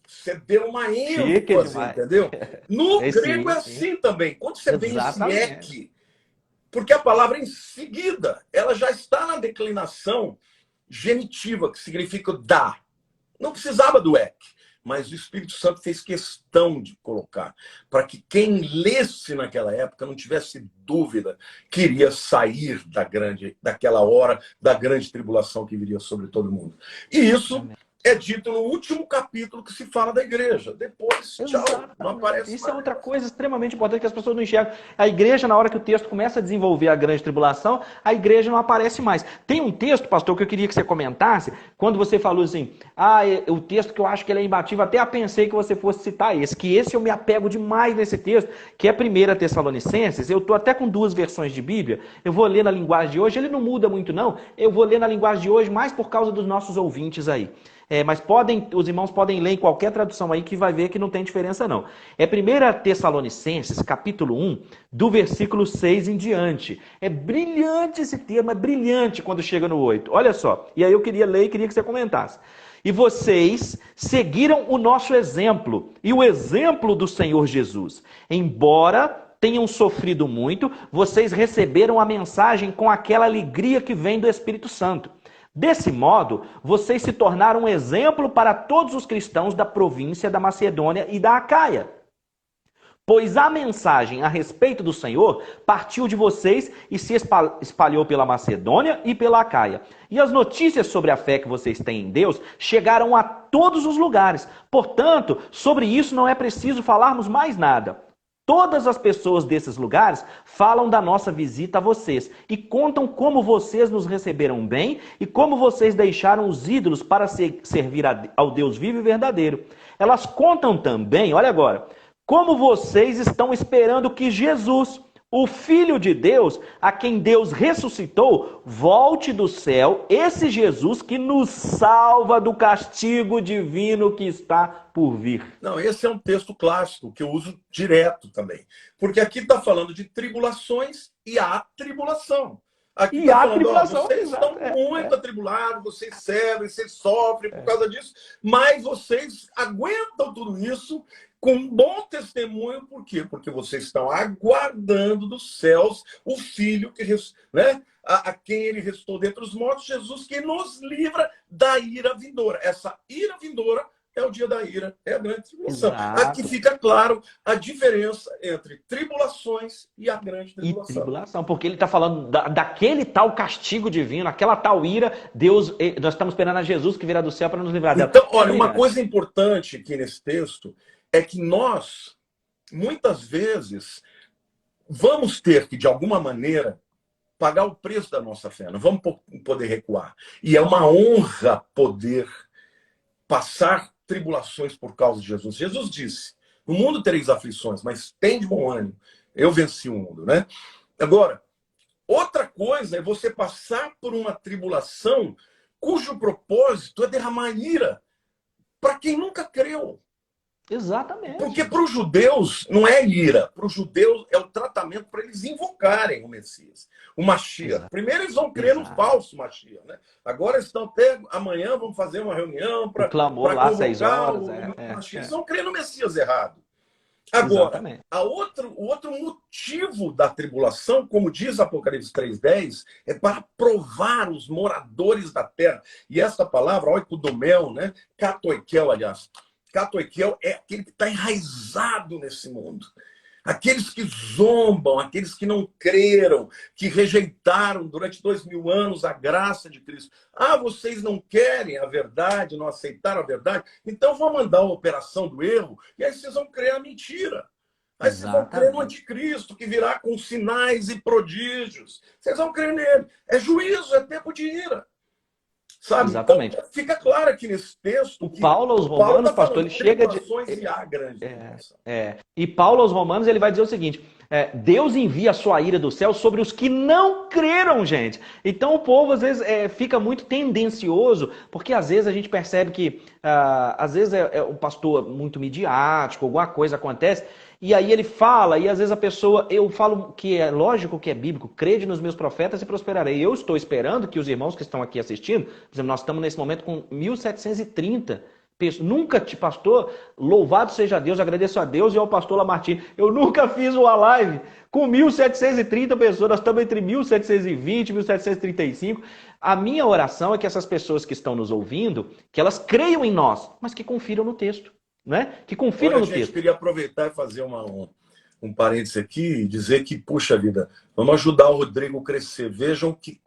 Você deu uma ênfase, entendeu? No grego é assim também. Quando você vem esse ek, porque a palavra em seguida, ela já está na declinação genitiva, que significa dar. Não precisava do ek, mas o Espírito Santo fez questão de colocar, para que quem lesse naquela época não tivesse dúvida que iria sair daquela hora, da grande tribulação que viria sobre todo mundo. E isso é dito no último capítulo que se fala da igreja. Depois, tchau, não aparece Isso mais. é outra coisa extremamente importante que as pessoas não enxergam. A igreja, na hora que o texto começa a desenvolver a grande tribulação, a igreja não aparece mais. Tem um texto, pastor, que eu queria que você comentasse, quando você falou assim, o texto que eu acho que ele é imbatível, até pensei que você fosse citar esse, que esse eu me apego demais nesse texto, que é 1 Tessalonicenses. Eu estou até com 2 versões de Bíblia, eu vou ler na linguagem de hoje, ele não muda muito não, eu vou ler na linguagem de hoje mais por causa dos nossos ouvintes aí. Mas os irmãos podem ler em qualquer tradução aí que vai ver que não tem diferença não. É 1 Tessalonicenses, capítulo 1, do versículo 6 em diante. É brilhante esse termo, é brilhante quando chega no 8. Olha só, e aí eu queria ler e queria que você comentasse. E vocês seguiram o nosso exemplo e o exemplo do Senhor Jesus. Embora tenham sofrido muito, vocês receberam a mensagem com aquela alegria que vem do Espírito Santo. Desse modo, vocês se tornaram um exemplo para todos os cristãos da província da Macedônia e da Acaia. Pois a mensagem a respeito do Senhor partiu de vocês e se espalhou pela Macedônia e pela Acaia. E as notícias sobre a fé que vocês têm em Deus chegaram a todos os lugares. Portanto, sobre isso não é preciso falarmos mais nada. Todas as pessoas desses lugares falam da nossa visita a vocês e contam como vocês nos receberam bem e como vocês deixaram os ídolos para servir ao Deus vivo e verdadeiro. Elas contam também, olha agora, como vocês estão esperando que Jesus, o Filho de Deus, a quem Deus ressuscitou, volte do céu, esse Jesus que nos salva do castigo divino que está por vir. Não, esse é um texto clássico que eu uso direto também. Porque aqui está falando de tribulações e a tribulação. Aqui está falando, vocês estão muito atribulados, vocês servem, vocês sofrem por causa disso, mas vocês aguentam tudo isso com um bom testemunho. Por quê? Porque vocês estão aguardando dos céus o Filho que, né, a quem ele ressuscitou dentre os mortos, Jesus, que nos livra da ira vindoura. Essa ira vindoura é o dia da ira, é a grande tribulação. Exato. Aqui fica claro a diferença entre tribulações e a grande tribulação. E tribulação, porque ele está falando daquele tal castigo divino, aquela tal ira, Deus, nós estamos esperando a Jesus que virá do céu para nos livrar dela. Então, olha, uma coisa importante aqui nesse texto é que nós, muitas vezes, vamos ter que, de alguma maneira, pagar o preço da nossa fé. Não vamos poder recuar. E é uma honra poder passar tribulações por causa de Jesus. Jesus disse, no mundo tereis aflições, mas tem de bom ânimo. Eu venci o mundo, né? Agora, outra coisa é você passar por uma tribulação cujo propósito é derramar ira para quem nunca creu. Exatamente. Porque para os judeus não é ira, para os judeus é o tratamento para eles invocarem o Messias, o Mashiach. Exato. Primeiro eles vão crer no Exato. falso Mashiach, né? Agora eles estão até amanhã vamos fazer uma reunião para O clamor lá, 6 convocar horas. o Mashiach. Eles vão crer no Messias errado. Agora, Exatamente. o outro motivo da tribulação, como diz Apocalipse 3:10, é para provar os moradores da terra. E essa palavra, oikodomel, né? Katoikel, aliás. Katoikel é aquele que está enraizado nesse mundo. Aqueles que zombam, aqueles que não creram, que rejeitaram durante 2000 anos a graça de Cristo. Ah, vocês não querem a verdade, não aceitaram a verdade? Então vou mandar a operação do erro e aí vocês vão crer a mentira. Aí vocês vão crer no anticristo, que virá com sinais e prodígios. Vocês vão crer nele. É juízo, é tempo de ira. Sabe? Exatamente. Então, fica claro aqui nesse texto. O Paulo aos Romanos, pastor, ele chega de. E Paulo aos Romanos, ele vai dizer o seguinte: Deus envia a sua ira do céu sobre os que não creram, gente. Então o povo às vezes fica muito tendencioso, porque às vezes a gente percebe que às vezes é um pastor muito midiático, alguma coisa acontece. E aí ele fala, e às vezes a pessoa, eu falo que é lógico que é bíblico, crede nos meus profetas e prosperarei. Eu estou esperando que os irmãos que estão aqui assistindo, por exemplo, nós estamos nesse momento com 1730 pessoas. Nunca, pastor, louvado seja Deus, agradeço a Deus e ao pastor Lamartine. Eu nunca fiz uma live com 1730 pessoas, nós estamos entre 1720 e 1735. A minha oração é que essas pessoas que estão nos ouvindo, que elas creiam em nós, mas que confiram no texto. Né? Que confiram no texto. Eu queria aproveitar e fazer um parênteses aqui e dizer que, puxa vida, vamos ajudar o Rodrigo a crescer. Vejam que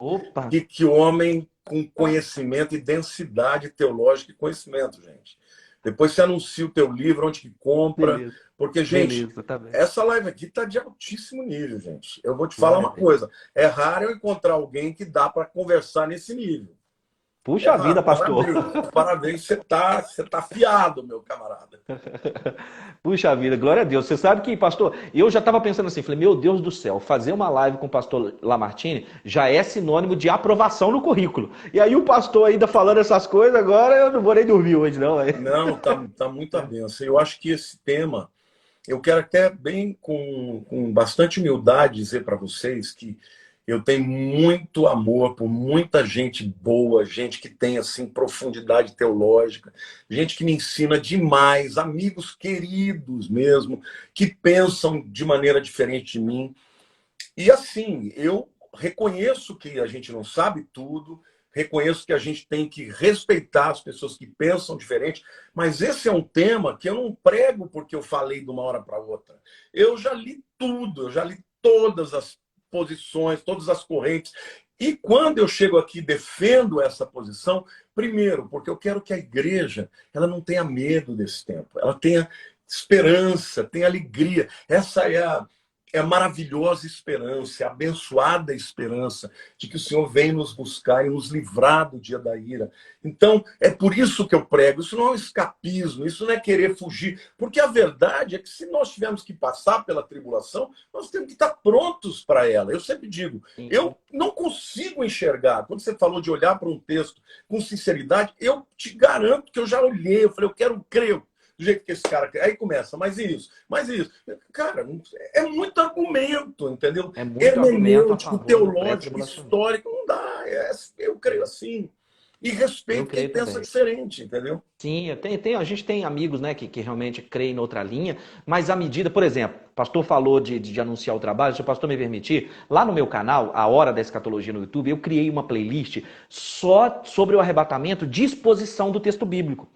homem com conhecimento e densidade teológica e conhecimento, gente. Depois você anuncia o teu livro, onde que compra. Beleza. Porque, gente, essa live aqui está de altíssimo nível, gente. Eu vou te falar uma coisa. É raro eu encontrar alguém que dá para conversar nesse nível. Puxa vida, pastor. Parabéns, você tá afiado, meu camarada. Puxa vida, glória a Deus. Você sabe que, pastor, eu já estava pensando assim, falei, meu Deus do céu, fazer uma live com o pastor Lamartine já é sinônimo de aprovação no currículo. E aí o pastor ainda falando essas coisas, agora eu não vou nem dormir hoje, não. Não, tá muita bênção. Eu acho que esse tema, eu quero até bem com bastante humildade dizer para vocês que eu tenho muito amor por muita gente boa, gente que tem assim profundidade teológica, gente que me ensina demais, amigos queridos mesmo, que pensam de maneira diferente de mim. E assim, eu reconheço que a gente não sabe tudo, reconheço que a gente tem que respeitar as pessoas que pensam diferente, mas esse é um tema que eu não prego porque eu falei de uma hora para outra. Eu já li tudo, eu já li todas as posições, todas as correntes. E quando eu chego aqui defendo essa posição, primeiro, porque eu quero que a igreja ela não tenha medo desse tempo, ela tenha esperança, tenha alegria. Essa é a maravilhosa esperança, é a abençoada esperança de que o Senhor vem nos buscar e nos livrar do dia da ira. Então, é por isso que eu prego. Isso não é um escapismo, isso não é querer fugir. Porque a verdade é que se nós tivermos que passar pela tribulação, nós temos que estar prontos para ela. Eu sempre digo, eu não consigo enxergar. Quando você falou de olhar para um texto com sinceridade, eu te garanto que eu já olhei, eu falei, eu quero crer. Do jeito que esse cara... Aí começa, mas isso. Cara, é muito argumento, entendeu? É muito hermenêutico, teológico, histórico, não dá. Eu creio assim. E respeito quem pensa diferente, entendeu? Sim, a gente tem amigos, né, que realmente creem em outra linha, mas à medida, por exemplo, o pastor falou de anunciar o trabalho, se o pastor me permitir, lá no meu canal, A Hora da Escatologia no YouTube, eu criei uma playlist só sobre o arrebatamento de exposição do texto bíblico.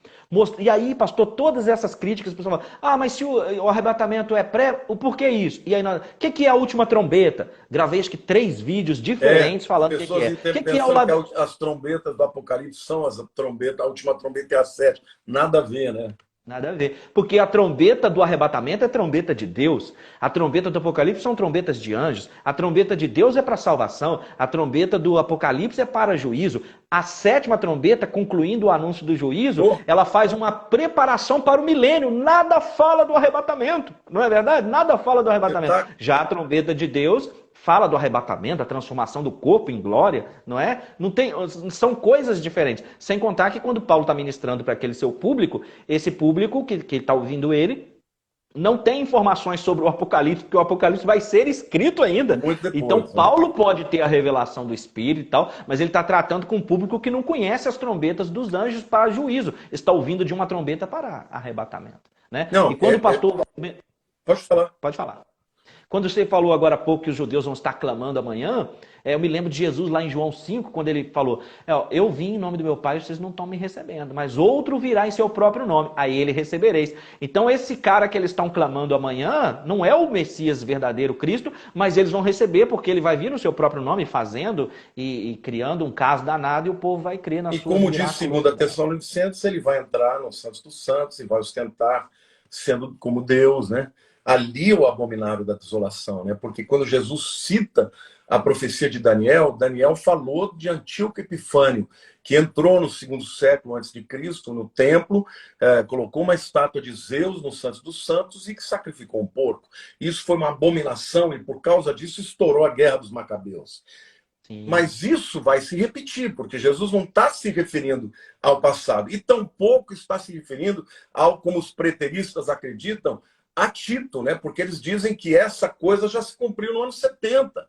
E aí, pastor, todas essas críticas, as pessoas falam, mas se o arrebatamento é por que isso? E aí, o que é a última trombeta? Gravei acho que 3 vídeos diferentes falando o que é. O que é o lado... As trombetas do Apocalipse são as trombetas, a última trombeta é a 7. Nada a ver, né? Nada a ver. Porque a trombeta do arrebatamento é trombeta de Deus. A trombeta do Apocalipse são trombetas de anjos. A trombeta de Deus é para salvação. A trombeta do Apocalipse é para juízo. A 7ª trombeta, concluindo o anúncio do juízo, ela faz uma preparação para o milênio. Nada fala do arrebatamento. Não é verdade? Nada fala do arrebatamento. Já a trombeta de Deus fala do arrebatamento, da transformação do corpo em glória, não é? Não tem, são coisas diferentes. Sem contar que quando Paulo está ministrando para aquele seu público, esse público que está ouvindo ele, não tem informações sobre o Apocalipse, porque o Apocalipse vai ser escrito ainda. Muito depois, Então, né? Paulo pode ter a revelação do Espírito e tal, mas ele está tratando com um público que não conhece as trombetas dos anjos para juízo. Está ouvindo de uma trombeta para arrebatamento. Né? Não, E quando o pastor... Pode falar. Pode falar. Quando você falou agora há pouco que os judeus vão estar clamando amanhã, eu me lembro de Jesus lá em João 5, quando ele falou, eu vim em nome do meu Pai, vocês não estão me recebendo, mas outro virá em seu próprio nome, aí ele recebereis. Então esse cara que eles estão clamando amanhã, não é o Messias verdadeiro, Cristo, mas eles vão receber, porque ele vai vir no seu próprio nome, fazendo e criando um caso danado, e o povo vai crer na sua... E como diz 2 Tessalonicenses, ele vai entrar no Santos dos Santos e vai ostentar sendo como Deus, né? Ali é o abominável da desolação, né? Porque quando Jesus cita a profecia de Daniel, Daniel falou de Antíoco Epifânio, que entrou no 2º século antes de Cristo no templo, colocou uma estátua de Zeus no Santos dos Santos e que sacrificou um porco. Isso foi uma abominação e por causa disso estourou a Guerra dos Macabeus. Sim. Mas isso vai se repetir, porque Jesus não está se referindo ao passado e tampouco está se referindo ao, como os preteristas acreditam, a Tito, né? Porque eles dizem que essa coisa já se cumpriu no ano 70.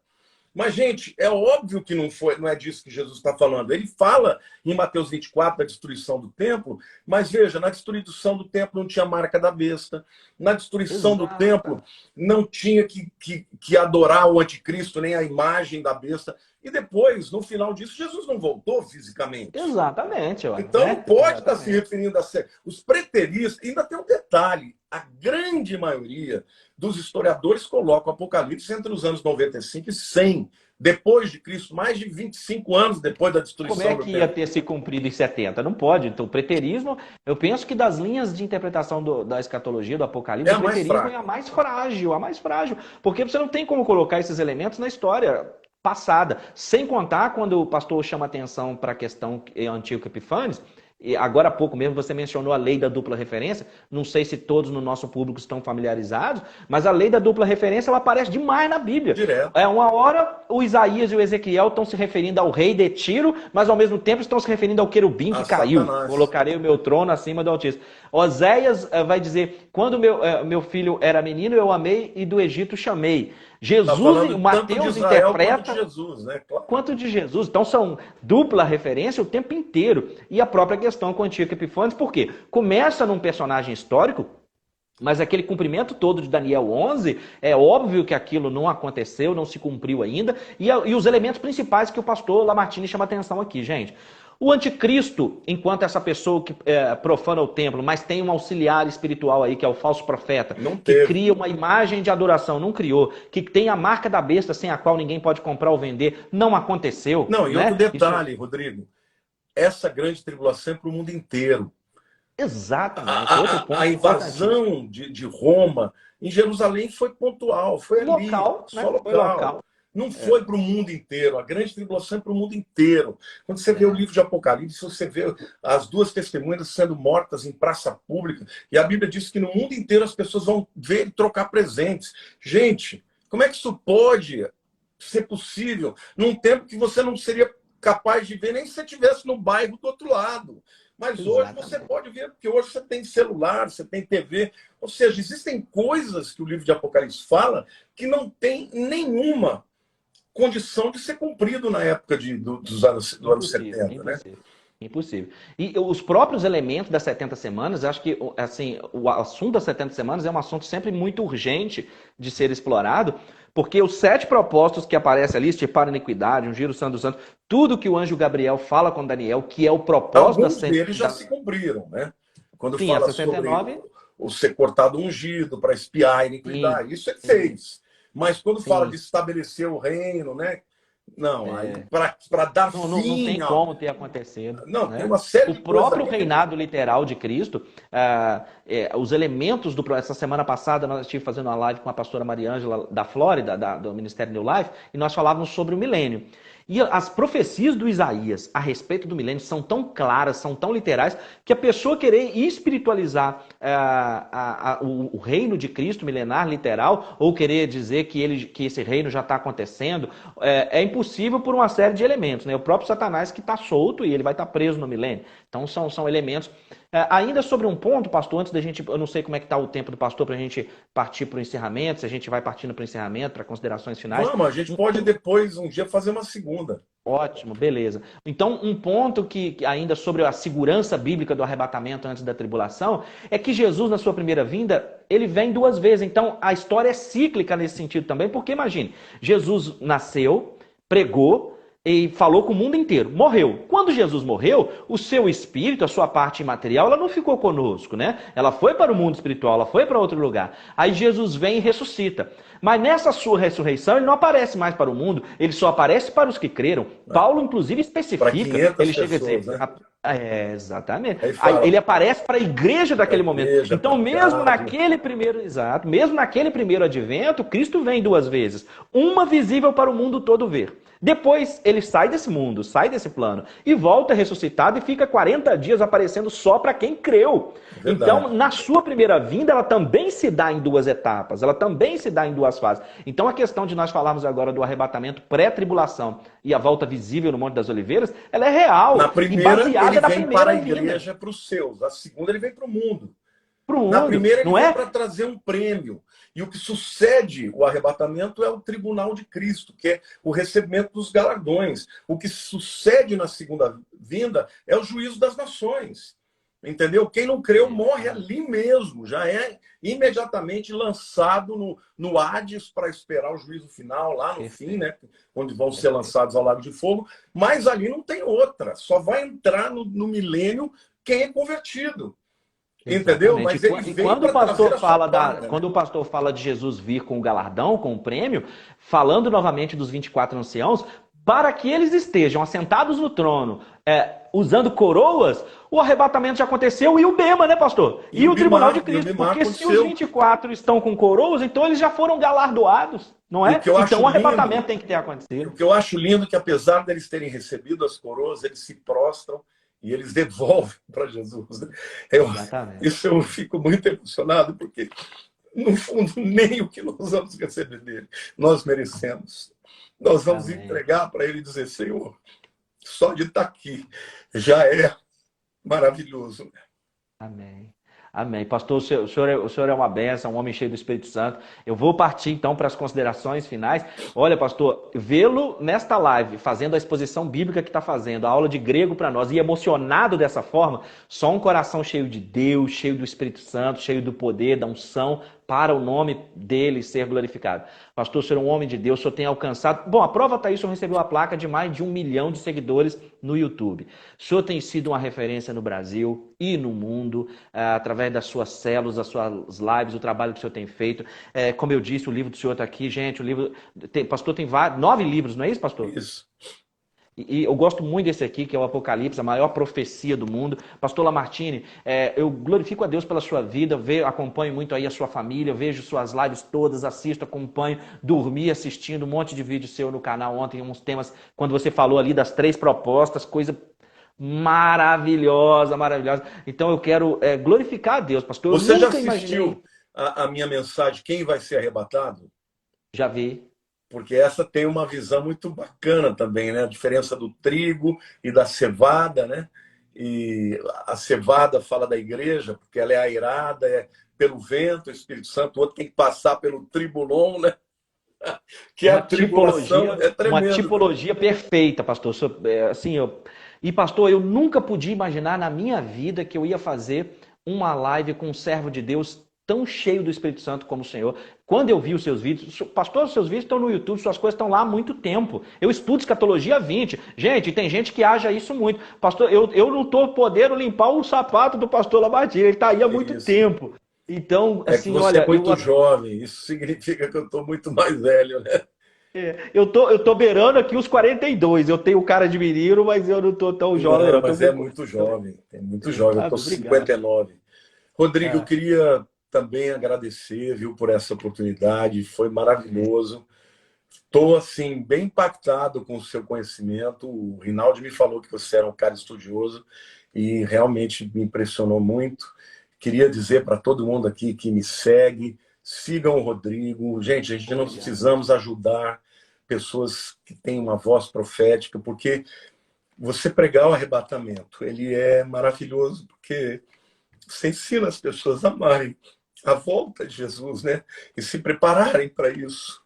Mas, gente, é óbvio que não é disso que Jesus está falando. Ele fala em Mateus 24 da destruição do templo, mas veja, na destruição do templo não tinha marca da besta, na destruição do templo não tinha que adorar o anticristo, nem a imagem da besta. E depois, no final disso, Jesus não voltou fisicamente. Exatamente. Então, não pode estar se referindo a... Os preteristas... Ainda tem um detalhe. A grande maioria dos historiadores coloca o Apocalipse entre os anos 95 e 100. Depois de Cristo, mais de 25 anos depois da destruição do templo. Como é que ia ter se cumprido em 70? Não pode. Então, o preterismo, eu penso que das linhas de interpretação da escatologia, do Apocalipse, o preterismo é a mais frágil. Porque você não tem como colocar esses elementos na história passada. Sem contar quando o pastor chama atenção para a questão Antíoco Epifânios, e agora há pouco mesmo você mencionou a lei da dupla referência, não sei se todos no nosso público estão familiarizados, mas a lei da dupla referência ela aparece demais na Bíblia. Direto. Uma hora o Isaías e o Ezequiel estão se referindo ao rei de Tiro, mas ao mesmo tempo estão se referindo ao querubim que caiu. Satanás. Colocarei o meu trono acima do Altíssimo. Oséias vai dizer, quando meu filho era menino, eu amei e do Egito chamei. Jesus, tá Mateus interpreta quanto de Jesus, né? Claro. Quanto de Jesus. Então são dupla referência o tempo inteiro. E a própria questão com o Antíoco Epifânios, por quê? Começa num personagem histórico, mas aquele cumprimento todo de Daniel 11, é óbvio que aquilo não aconteceu, não se cumpriu ainda. E os elementos principais que o pastor Lamartine chama atenção aqui, gente. O anticristo, enquanto essa pessoa que profana o templo, mas tem um auxiliar espiritual aí, que é o falso profeta, que cria uma imagem de adoração, não criou, que tem a marca da besta sem a qual ninguém pode comprar ou vender, não aconteceu. Não, e outro detalhe, Rodrigo, essa grande tribulação é para o mundo inteiro. Exatamente. Outro ponto a invasão de Roma em Jerusalém foi pontual, foi ali, local, só né? local. Foi local. Não foi para o mundo inteiro. A grande tribulação é para o mundo inteiro. Quando você vê o livro de Apocalipse, você vê as duas testemunhas sendo mortas em praça pública. E a Bíblia diz que no mundo inteiro as pessoas vão ver e trocar presentes. Gente, como é que isso pode ser possível num tempo que você não seria capaz de ver nem se você estivesse no bairro do outro lado? Mas hoje você pode ver, porque hoje você tem celular, você tem TV. Ou seja, existem coisas que o livro de Apocalipse fala que não tem nenhuma condição de ser cumprido na época do ano 70, né? Impossível. E os próprios elementos das 70 semanas, acho que assim, o assunto das 70 semanas é um assunto sempre muito urgente de ser explorado, porque os 7 propósitos que aparecem ali, extirpar a iniquidade, ungir o santo dos santos, tudo que o anjo Gabriel fala com Daniel, que é o propósito alguns deles já se cumpriram, né? Quando fala 69... sobre o ser cortado ungido para espiar a iniquidade, isso ele fez. Mas quando fala de estabelecer o reino, né? Não, para dar fim... Não tem como ter acontecido. Não, né? tem uma série de coisas. O próprio reinado literal de Cristo, os elementos do... Essa semana passada nós estivemos fazendo uma live com a pastora Mariângela da Flórida, do Ministério New Life, e nós falávamos sobre o milênio. E as profecias do Isaías a respeito do milênio são tão claras, são tão literais, que a pessoa querer espiritualizar o reino de Cristo milenar, literal, ou querer dizer que esse reino já está acontecendo, é impossível por uma série de elementos, né? O próprio Satanás que está solto e ele vai estar preso no milênio. Então são elementos. Ainda sobre um ponto, pastor, antes da gente, eu não sei como é que está o tempo do pastor para a gente partir para o encerramento, se a gente vai partindo para o encerramento, para considerações finais. Vamos, a gente pode depois, um dia, fazer uma segunda. Ótimo, beleza. Então, um ponto que ainda sobre a segurança bíblica do arrebatamento antes da tribulação é que Jesus, na sua primeira vinda, ele vem 2 vezes. Então, a história é cíclica nesse sentido também, porque imagine, Jesus nasceu, pregou e falou com o mundo inteiro, morreu. Quando Jesus morreu, o seu espírito, a sua parte imaterial, ela não ficou conosco, né? Ela foi para o mundo espiritual, ela foi para outro lugar. Aí Jesus vem e ressuscita. Mas nessa sua ressurreição, ele não aparece mais para o mundo, ele só aparece para os que creram. Paulo, inclusive, especifica. Ele chega pessoas, a dizer. Né? Exatamente. Aí ele aparece para a igreja daquele momento. Então, mesmo naquele primeiro advento, Cristo vem 2 vezes. Uma visível para o mundo todo ver. Depois ele sai desse mundo, sai desse plano e volta ressuscitado e fica 40 dias aparecendo só para quem creu. Verdade. Então, na sua primeira vinda, ela também se dá em 2 etapas, ela também se dá em 2 fases. Então, a questão de nós falarmos agora do arrebatamento pré-tribulação e a volta visível no Monte das Oliveiras, ela é real. Na primeira, e baseada ele na vem primeira para a vinda. igreja, para os seus. A segunda, ele vem para o mundo. Pro mundo. Na primeira, ele não vem é? para trazer um prêmio. E o que sucede o arrebatamento é o tribunal de Cristo, que é o recebimento dos galardões. O que sucede na segunda vinda é o juízo das nações. Entendeu? Quem não creu morre ali mesmo, já é imediatamente lançado no Hades para esperar o juízo final, lá no fim, né? Onde vão ser lançados ao lago de fogo. Mas ali não tem outra. Só vai entrar no milênio quem é convertido. Entendeu? Exatamente. Mas ele veio quando o para pastor trazer a fala sua paga, né? quando o pastor fala de Jesus vir com o galardão, com o prêmio, falando novamente dos 24 anciãos, para que eles estejam assentados no trono, usando coroas, o arrebatamento já aconteceu e o bema, né, pastor? E o tribunal de Cristo, porque se os 24 estão com coroas, então eles já foram galardoados, não é? Então o arrebatamento tem que ter acontecido. O que eu acho lindo é que, apesar deles terem recebido as coroas, eles se prostram e eles devolvem para Jesus. Isso eu fico muito emocionado, porque, no fundo, nem o que nós vamos receber dele nós merecemos. Nós vamos entregar para ele e dizer: Senhor, só de estar aqui já é maravilhoso. Amém. Amém. Pastor, o senhor é uma bênção, um homem cheio do Espírito Santo. Eu vou partir, então, para as considerações finais. Olha, pastor, vê-lo nesta live, fazendo a exposição bíblica que está fazendo, a aula de grego para nós, e emocionado dessa forma, só um coração cheio de Deus, cheio do Espírito Santo, cheio do poder, da unção, para o nome dele ser glorificado. Pastor, o senhor é um homem de Deus, o senhor tem alcançado... Bom, a prova está aí, o senhor recebeu a placa de mais de 1 milhão de seguidores no YouTube. O senhor tem sido uma referência no Brasil e no mundo, através das suas células, das suas lives, o trabalho que o senhor tem feito. Como eu disse, o livro do senhor está aqui, gente, o livro... Pastor, tem 9 livros, não é isso, pastor? Isso. E eu gosto muito desse aqui, que é o Apocalipse, a maior profecia do mundo. Pastor Lamartine, eu glorifico a Deus pela sua vida, acompanho muito aí a sua família, vejo suas lives todas, assisto, acompanho, dormi assistindo um monte de vídeo seu no canal ontem, uns temas, quando você falou ali das 3 propostas, coisa maravilhosa, maravilhosa. Então eu quero glorificar a Deus, pastor. Você já assistiu a minha mensagem, Quem vai ser arrebatado? Já vi. Porque essa tem uma visão muito bacana também, né? A diferença do trigo e da cevada, né? E a cevada fala da igreja, porque ela é airada, é pelo vento, o Espírito Santo, o outro tem que passar pelo tribulon, né? Que é a tribulação, é tremendo. Uma tipologia perfeita, pastor. Assim, E, pastor, eu nunca podia imaginar na minha vida que eu ia fazer uma live com um servo de Deus tão cheio do Espírito Santo como o Senhor. Quando eu vi os seus vídeos, pastor, os seus vídeos estão no YouTube, suas coisas estão lá há muito tempo. Eu estudo escatologia há 20. Gente, tem gente que acha isso muito. Pastor, eu não estou podendo limpar o sapato do pastor Lamartine, ele está aí há muito tempo. Então, assim, que você é muito jovem, isso significa que eu estou muito mais velho, né? Eu tô beirando aqui os 42. Eu tenho cara de menino, mas eu não estou tão jovem. Não, mas é muito jovem, é muito jovem. Eu estou 59. Rodrigo, eu queria também agradecer, viu, por essa oportunidade. Foi maravilhoso. Estou assim, bem impactado com o seu conhecimento. O Rinaldi me falou que você era um cara estudioso e realmente me impressionou muito. Queria dizer para todo mundo aqui que me segue, sigam o Rodrigo. Gente, a gente não precisamos ajudar pessoas que têm uma voz profética, porque você pregar o arrebatamento, ele é maravilhoso, porque você ensina as pessoas a amarem a volta de Jesus, né? E se prepararem para isso.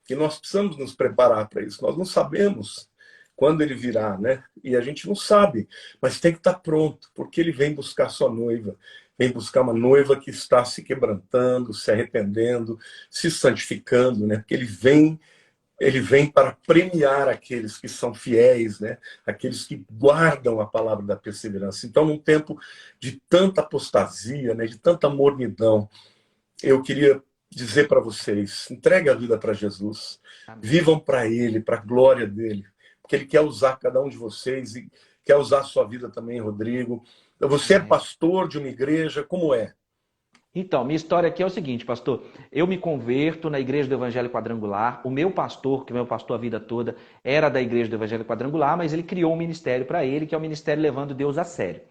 E nós precisamos nos preparar para isso. Nós não sabemos quando ele virá, né? E a gente não sabe, mas tem que estar pronto, porque ele vem buscar sua noiva. Vem buscar uma noiva que está se quebrantando, se arrependendo, se santificando, né? Porque ele vem para premiar aqueles que são fiéis, né? Aqueles que guardam a palavra da perseverança. Então, num tempo de tanta apostasia, né? De tanta mornidão, eu queria dizer para vocês, entregue a vida para Jesus, Amém. Vivam para Ele, para a glória dele, porque Ele quer usar cada um de vocês e quer usar a sua vida também, Rodrigo. Você é pastor de uma igreja, como é? Então, minha história aqui é o seguinte, pastor. Eu me converto na Igreja do Evangelho Quadrangular. O meu pastor, que é meu pastor a vida toda, era da Igreja do Evangelho Quadrangular, mas ele criou um ministério para ele, que é o Ministério Levando Deus a Sério.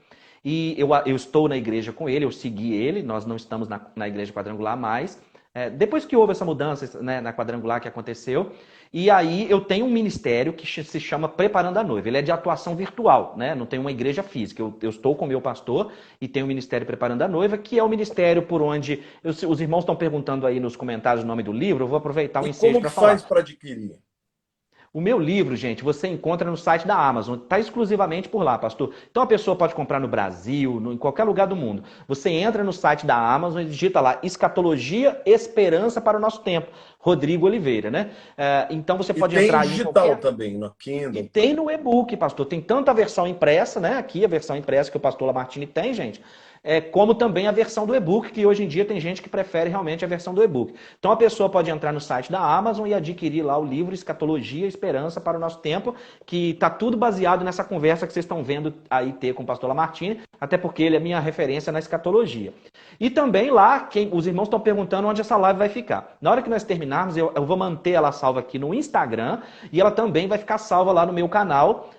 E eu estou na igreja com ele, eu segui ele, nós não estamos na Igreja Quadrangular mais. Depois que houve essa mudança, né, na Quadrangular que aconteceu, e aí eu tenho um ministério que se chama Preparando a Noiva. Ele é de atuação virtual, né? Não tem uma igreja física. Eu estou com o meu pastor e tenho o ministério Preparando a Noiva, que é o ministério por onde... os irmãos estão perguntando aí nos comentários o nome do livro, eu vou aproveitar o ensejo para falar. Como faz para adquirir? O meu livro, gente, você encontra no site da Amazon. Está exclusivamente por lá, pastor. Então a pessoa pode comprar no Brasil, em qualquer lugar do mundo. Você entra no site da Amazon e digita lá Escatologia, Esperança para o Nosso Tempo. Rodrigo Oliveira, né? Então você pode entrar aí em digital qualquer... também, no Kindle. E tem no e-book, pastor. Tem tanto a versão impressa, né? Aqui a versão impressa que o pastor Lamartine tem, gente. Como também a versão do e-book, que hoje em dia tem gente que prefere realmente a versão do e-book. Então a pessoa pode entrar no site da Amazon e adquirir lá o livro Escatologia, Esperança para o Nosso Tempo, que está tudo baseado nessa conversa que vocês estão vendo aí ter com o pastor Lamartine, até porque ele é minha referência na escatologia. E também lá, os irmãos estão perguntando onde essa live vai ficar. Na hora que nós terminarmos, eu vou manter ela salva aqui no Instagram e ela também vai ficar salva lá no meu canal,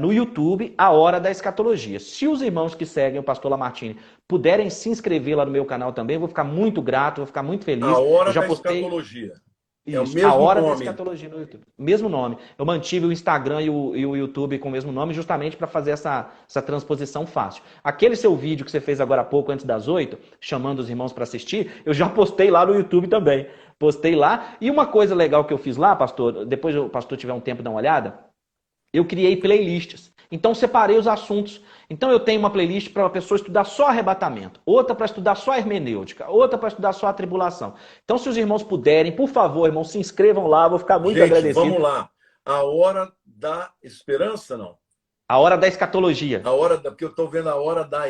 no YouTube, A Hora da Escatologia. Se os irmãos que seguem o pastor Lamartine puderem se inscrever lá no meu canal também, eu vou ficar muito grato, vou ficar muito feliz. A Hora da Escatologia. Isso, é o mesmo A Hora nome. da Escatologia no YouTube. Mesmo nome. Eu mantive o Instagram e o YouTube com o mesmo nome justamente para fazer essa transposição fácil. Aquele seu vídeo que você fez agora há pouco, antes das 8, chamando os irmãos para assistir, eu já postei lá no YouTube também. Postei lá. E uma coisa legal que eu fiz lá, pastor, depois o pastor tiver um tempo dá uma olhada, eu criei playlists. Então separei os assuntos. Então eu tenho uma playlist para a pessoa estudar só arrebatamento, outra para estudar só hermenêutica, outra para estudar só a tribulação. Então se os irmãos puderem, por favor, irmãos, se inscrevam lá, eu vou ficar muito agradecido. Vamos lá. A Hora da Esperança, não? A Hora da Escatologia. Porque eu estou vendo a Hora da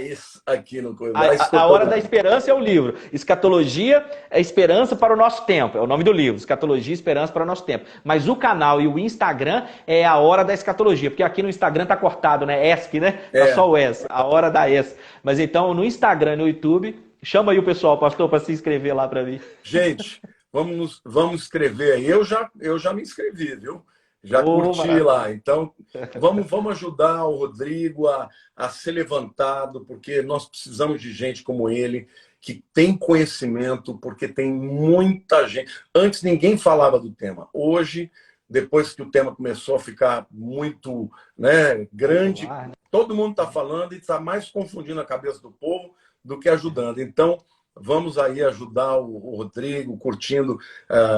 aqui no coisa. A Hora da Esperança é o livro. Escatologia é Esperança para o Nosso Tempo. É o nome do livro. Escatologia, Esperança para o Nosso Tempo. Mas o canal e o Instagram é A Hora da Escatologia. Porque aqui no Instagram tá cortado, né? ESC, né? Tá só o S. A Hora da S. Mas então no Instagram e no YouTube, chama aí o pessoal, pastor, para se inscrever lá para mim. Gente, vamos inscrever aí. Eu já me inscrevi, viu? Já curti maravilha. lá. Então, vamos ajudar o Rodrigo a ser levantado, porque nós precisamos de gente como ele, que tem conhecimento, porque tem muita gente. Antes ninguém falava do tema. Hoje, depois que o tema começou a ficar muito, né, grande, todo mundo está falando e está mais confundindo a cabeça do povo do que ajudando. Então, vamos aí ajudar o Rodrigo, curtindo,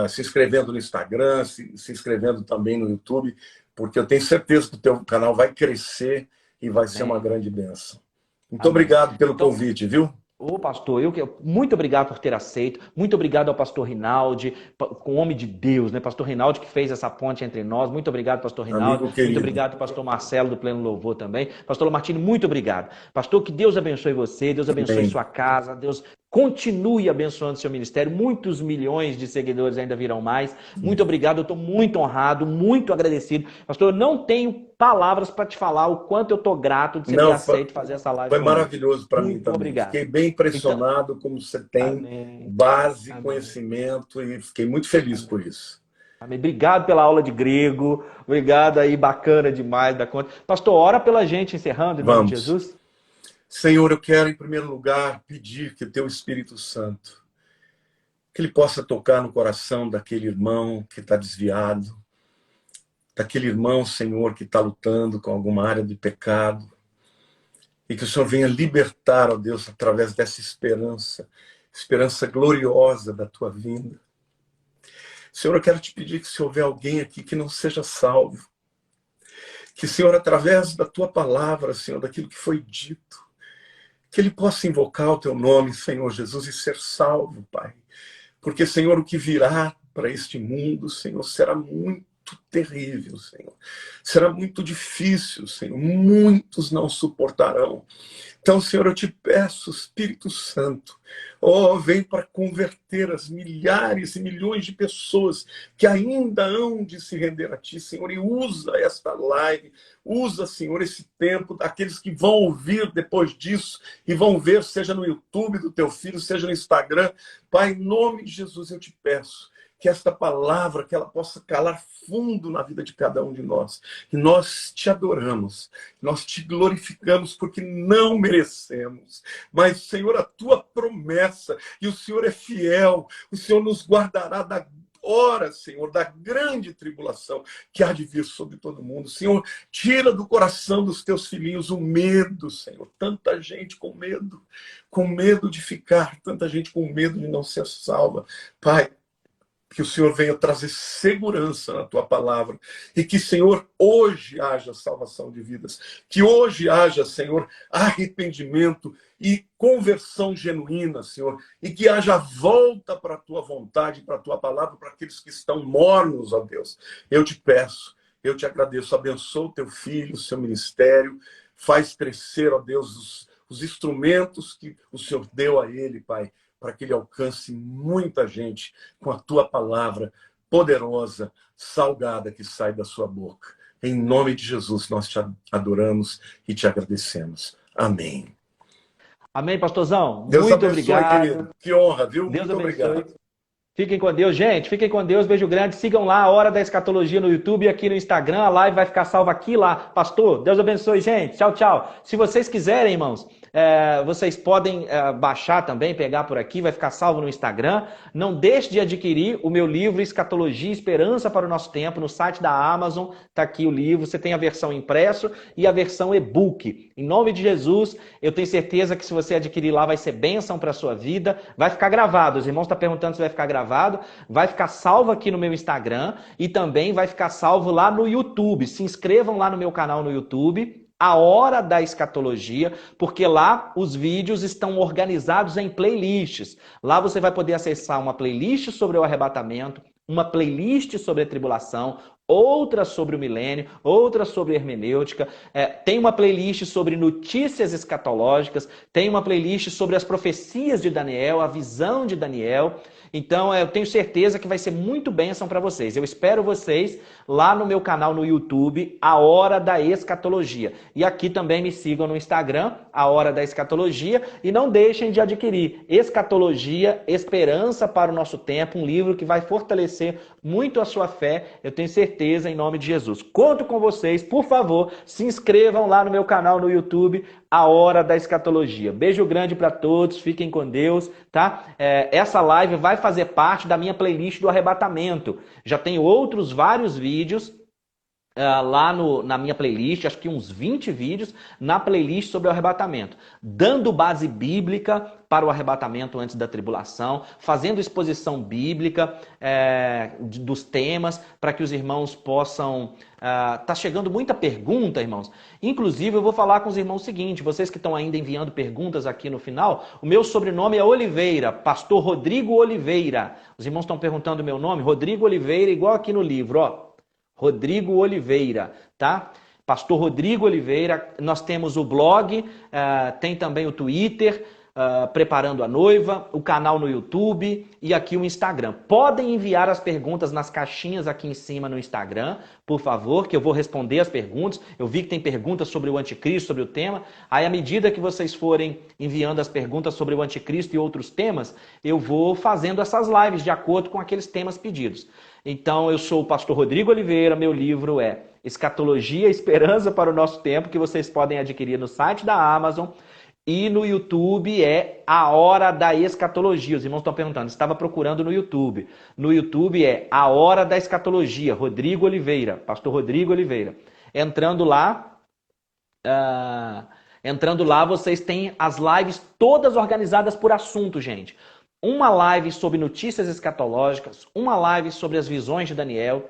se inscrevendo no Instagram, se inscrevendo também no YouTube, porque eu tenho certeza que o teu canal vai crescer e vai ser uma grande bênção. Muito obrigado pelo convite, viu? Ô, pastor, muito obrigado por ter aceito. Muito obrigado ao pastor Rinaldi, com o homem de Deus, né? Pastor Rinaldi que fez essa ponte entre nós. Muito obrigado, pastor Rinaldi. Muito obrigado, pastor Marcelo do Pleno Louvor também. Pastor Lamartine, muito obrigado. Pastor, que Deus abençoe você, Deus abençoe sua casa, Deus continue abençoando seu ministério. Muitos milhões de seguidores ainda virão mais. Muito obrigado, eu estou muito honrado, muito agradecido. Pastor, eu não tenho palavras para te falar o quanto eu estou grato de você ter aceito fazer essa live. Foi maravilhoso para mim muito também. Obrigado. Fiquei bem impressionado como você tem base, conhecimento e fiquei muito feliz por isso. Amém. Obrigado pela aula de grego. Obrigado aí, bacana demais da conta. Pastor, ora pela gente, encerrando, em nome de Vamos. Jesus. Senhor, eu quero, em primeiro lugar, pedir que o teu Espírito Santo, que ele possa tocar no coração daquele irmão que está desviado, daquele irmão, Senhor, que está lutando com alguma área de pecado, e que o Senhor venha libertar, ó Deus, através dessa esperança gloriosa da tua vinda. Senhor, eu quero te pedir que se houver alguém aqui que não seja salvo, que, Senhor, através da tua palavra, Senhor, daquilo que foi dito, que ele possa invocar o teu nome, Senhor Jesus, e ser salvo, Pai. Porque, Senhor, o que virá para este mundo, Senhor, será muito terrível, Senhor. Será muito difícil, Senhor. Muitos não suportarão. Então, Senhor, eu te peço, Espírito Santo, vem para converter as milhares e milhões de pessoas que ainda hão de se render a ti, Senhor, e usa esta live, usa, Senhor, esse tempo, daqueles que vão ouvir depois disso e vão ver, seja no YouTube do teu filho, seja no Instagram. Pai, em nome de Jesus, eu te peço que esta palavra, que ela possa calar fundo na vida de cada um de nós. Que nós te adoramos, nós te glorificamos porque não merecemos. Mas, Senhor, a tua promessa, e o Senhor é fiel, o Senhor nos guardará da hora, Senhor, da grande tribulação que há de vir sobre todo mundo. Senhor, tira do coração dos teus filhinhos o medo, Senhor. Tanta gente com medo de ficar, tanta gente com medo de não ser salva. Pai, que o Senhor venha trazer segurança na tua palavra e que, Senhor, hoje haja salvação de vidas, que hoje haja, Senhor, arrependimento e conversão genuína, Senhor, e que haja volta para a tua vontade, para a tua palavra, para aqueles que estão mornos, ó Deus. Eu te peço, eu te agradeço, abençoa o teu filho, o seu ministério, faz crescer, ó Deus, os instrumentos que o Senhor deu a ele, Pai, para que ele alcance muita gente com a tua palavra poderosa, salgada, que sai da sua boca. Em nome de Jesus, nós te adoramos e te agradecemos. Amém. Amém, pastorzão? Deus Muito abençoe, obrigado. querido. Que honra, viu? Deus Muito abençoe. obrigado. Fiquem com Deus, gente. Fiquem com Deus. Beijo grande. Sigam lá a Hora da Escatologia no YouTube e aqui no Instagram. A live vai ficar salva aqui e lá. Pastor, Deus abençoe, gente. Tchau, tchau. Se vocês quiserem, irmãos, vocês podem baixar também, pegar por aqui, vai ficar salvo no Instagram. Não deixe de adquirir o meu livro Escatologia, Esperança para o Nosso Tempo, no site da Amazon. Está aqui o livro. Você tem a versão impresso e a versão e-book. Em nome de Jesus, eu tenho certeza que se você adquirir lá vai ser bênção para a sua vida. Vai ficar gravado. Os irmãos estão perguntando se vai ficar gravado. Vai ficar salvo aqui no meu Instagram e também vai ficar salvo lá no YouTube. Se inscrevam lá no meu canal no YouTube, A Hora da Escatologia, porque lá os vídeos estão organizados em playlists. Lá você vai poder acessar uma playlist sobre o arrebatamento, uma playlist sobre a tribulação, outra sobre o milênio, outra sobre hermenêutica, tem uma playlist sobre notícias escatológicas, tem uma playlist sobre as profecias de Daniel, a visão de Daniel. Então, eu tenho certeza que vai ser muito bênção para vocês. Eu espero vocês lá no meu canal no YouTube, A Hora da Escatologia. E aqui também me sigam no Instagram, A Hora da Escatologia. E não deixem de adquirir Escatologia, Esperança para o Nosso Tempo, um livro que vai fortalecer muito a sua fé. Eu tenho certeza, em nome de Jesus. Conto com vocês, por favor, se inscrevam lá no meu canal no YouTube, A Hora da Escatologia. Beijo grande para todos, fiquem com Deus, tá? Essa live vai fazer parte da minha playlist do arrebatamento. Já tenho outros vários vídeos lá na minha playlist, acho que uns 20 vídeos na playlist sobre o arrebatamento, dando base bíblica para o arrebatamento antes da tribulação, fazendo exposição bíblica dos temas, para que os irmãos possam... Tá chegando muita pergunta, irmãos. Inclusive, eu vou falar com os irmãos o seguinte, vocês que estão ainda enviando perguntas aqui no final, o meu sobrenome é Oliveira, pastor Rodrigo Oliveira. Os irmãos estão perguntando o meu nome, Rodrigo Oliveira, igual aqui no livro, ó. Rodrigo Oliveira, tá? Pastor Rodrigo Oliveira, nós temos o blog, tem também o Twitter, Preparando a Noiva, o canal no YouTube e aqui o Instagram. Podem enviar as perguntas nas caixinhas aqui em cima no Instagram, por favor, que eu vou responder as perguntas. Eu vi que tem perguntas sobre o anticristo, sobre o tema. Aí, à medida que vocês forem enviando as perguntas sobre o anticristo e outros temas, eu vou fazendo essas lives de acordo com aqueles temas pedidos. Então, eu sou o pastor Rodrigo Oliveira, meu livro é Escatologia, Esperança para o Nosso Tempo, que vocês podem adquirir no site da Amazon. E no YouTube é A Hora da Escatologia. Os irmãos estão perguntando, estava procurando no YouTube. No YouTube é A Hora da Escatologia, Rodrigo Oliveira, pastor Rodrigo Oliveira. Entrando lá, vocês têm as lives todas organizadas por assunto, gente. Uma live sobre notícias escatológicas, uma live sobre as visões de Daniel,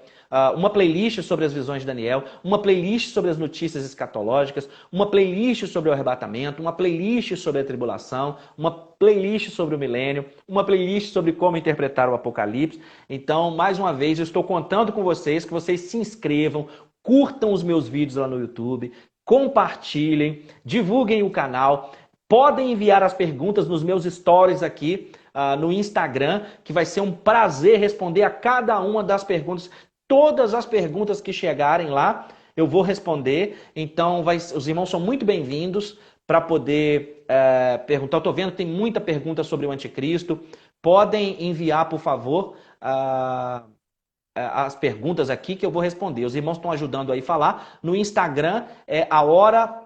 uma playlist sobre as visões de Daniel, uma playlist sobre as notícias escatológicas, uma playlist sobre o arrebatamento, uma playlist sobre a tribulação, uma playlist sobre o milênio, uma playlist sobre como interpretar o Apocalipse. Então, mais uma vez, eu estou contando com vocês que vocês se inscrevam, curtam os meus vídeos lá no YouTube, compartilhem, divulguem o canal, podem enviar as perguntas nos meus stories aqui no Instagram, que vai ser um prazer responder a cada uma das perguntas. Todas as perguntas que chegarem lá, eu vou responder. Então, os irmãos são muito bem-vindos para poder perguntar. Eu estou vendo que tem muita pergunta sobre o anticristo. Podem enviar, por favor, as perguntas aqui que eu vou responder. Os irmãos estão ajudando aí a falar. No Instagram é A Hora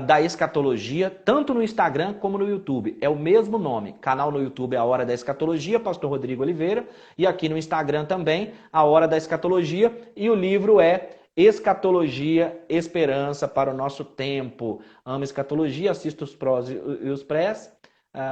da Escatologia, tanto no Instagram como no YouTube. É o mesmo nome. Canal no YouTube é A Hora da Escatologia, pastor Rodrigo Oliveira. E aqui no Instagram também, A Hora da Escatologia. E o livro é Escatologia, Esperança para o Nosso Tempo. Amo escatologia, assisto os prós e os prés.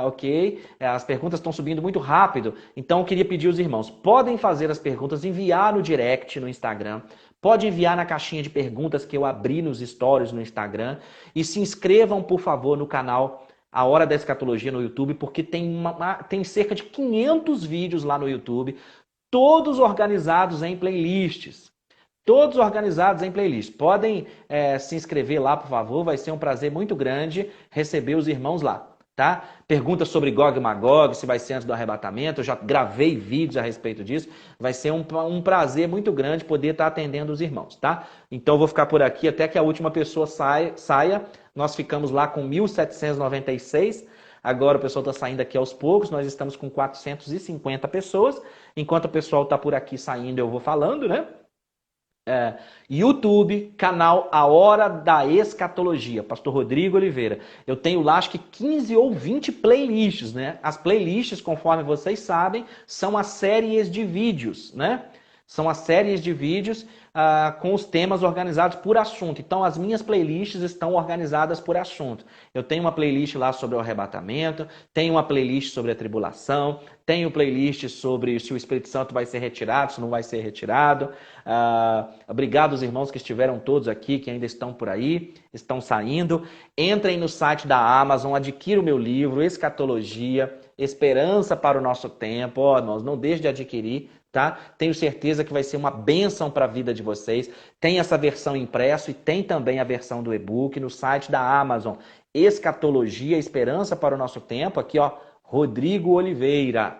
Ok, as perguntas estão subindo muito rápido, então eu queria pedir aos irmãos, podem fazer as perguntas, enviar no direct no Instagram, pode enviar na caixinha de perguntas que eu abri nos stories no Instagram e se inscrevam, por favor, no canal A Hora da Escatologia no YouTube, porque tem cerca de 500 vídeos lá no YouTube, todos organizados em playlists. Todos organizados em playlist. Podem se inscrever lá, por favor, vai ser um prazer muito grande receber os irmãos lá. Tá? Perguntas sobre Gog e Magog, se vai ser antes do arrebatamento, eu já gravei vídeos a respeito disso, vai ser um prazer muito grande poder estar atendendo os irmãos, tá? Então eu vou ficar por aqui até que a última pessoa saia, nós ficamos lá com 1.796, agora o pessoal está saindo aqui aos poucos, nós estamos com 450 pessoas, enquanto o pessoal está por aqui saindo eu vou falando, né? YouTube, canal A Hora da Escatologia, pastor Rodrigo Oliveira. Eu tenho lá acho que 15 ou 20 playlists, né? As playlists, conforme vocês sabem, são as séries de vídeos, né? São as séries de vídeos com os temas organizados por assunto. Então, as minhas playlists estão organizadas por assunto. Eu tenho uma playlist lá sobre o arrebatamento, tenho uma playlist sobre a tribulação, tenho playlist sobre se o Espírito Santo vai ser retirado, se não vai ser retirado. Obrigado aos irmãos que estiveram todos aqui, que ainda estão por aí, estão saindo. Entrem no site da Amazon, adquira o meu livro, Escatologia, Esperança para o Nosso Tempo. Irmãos, não deixe de adquirir. Tá? Tenho certeza que vai ser uma bênção para a vida de vocês. Tem essa versão impresso e tem também a versão do e-book no site da Amazon. Escatologia, Esperança para o Nosso Tempo. Aqui, ó, Rodrigo Oliveira.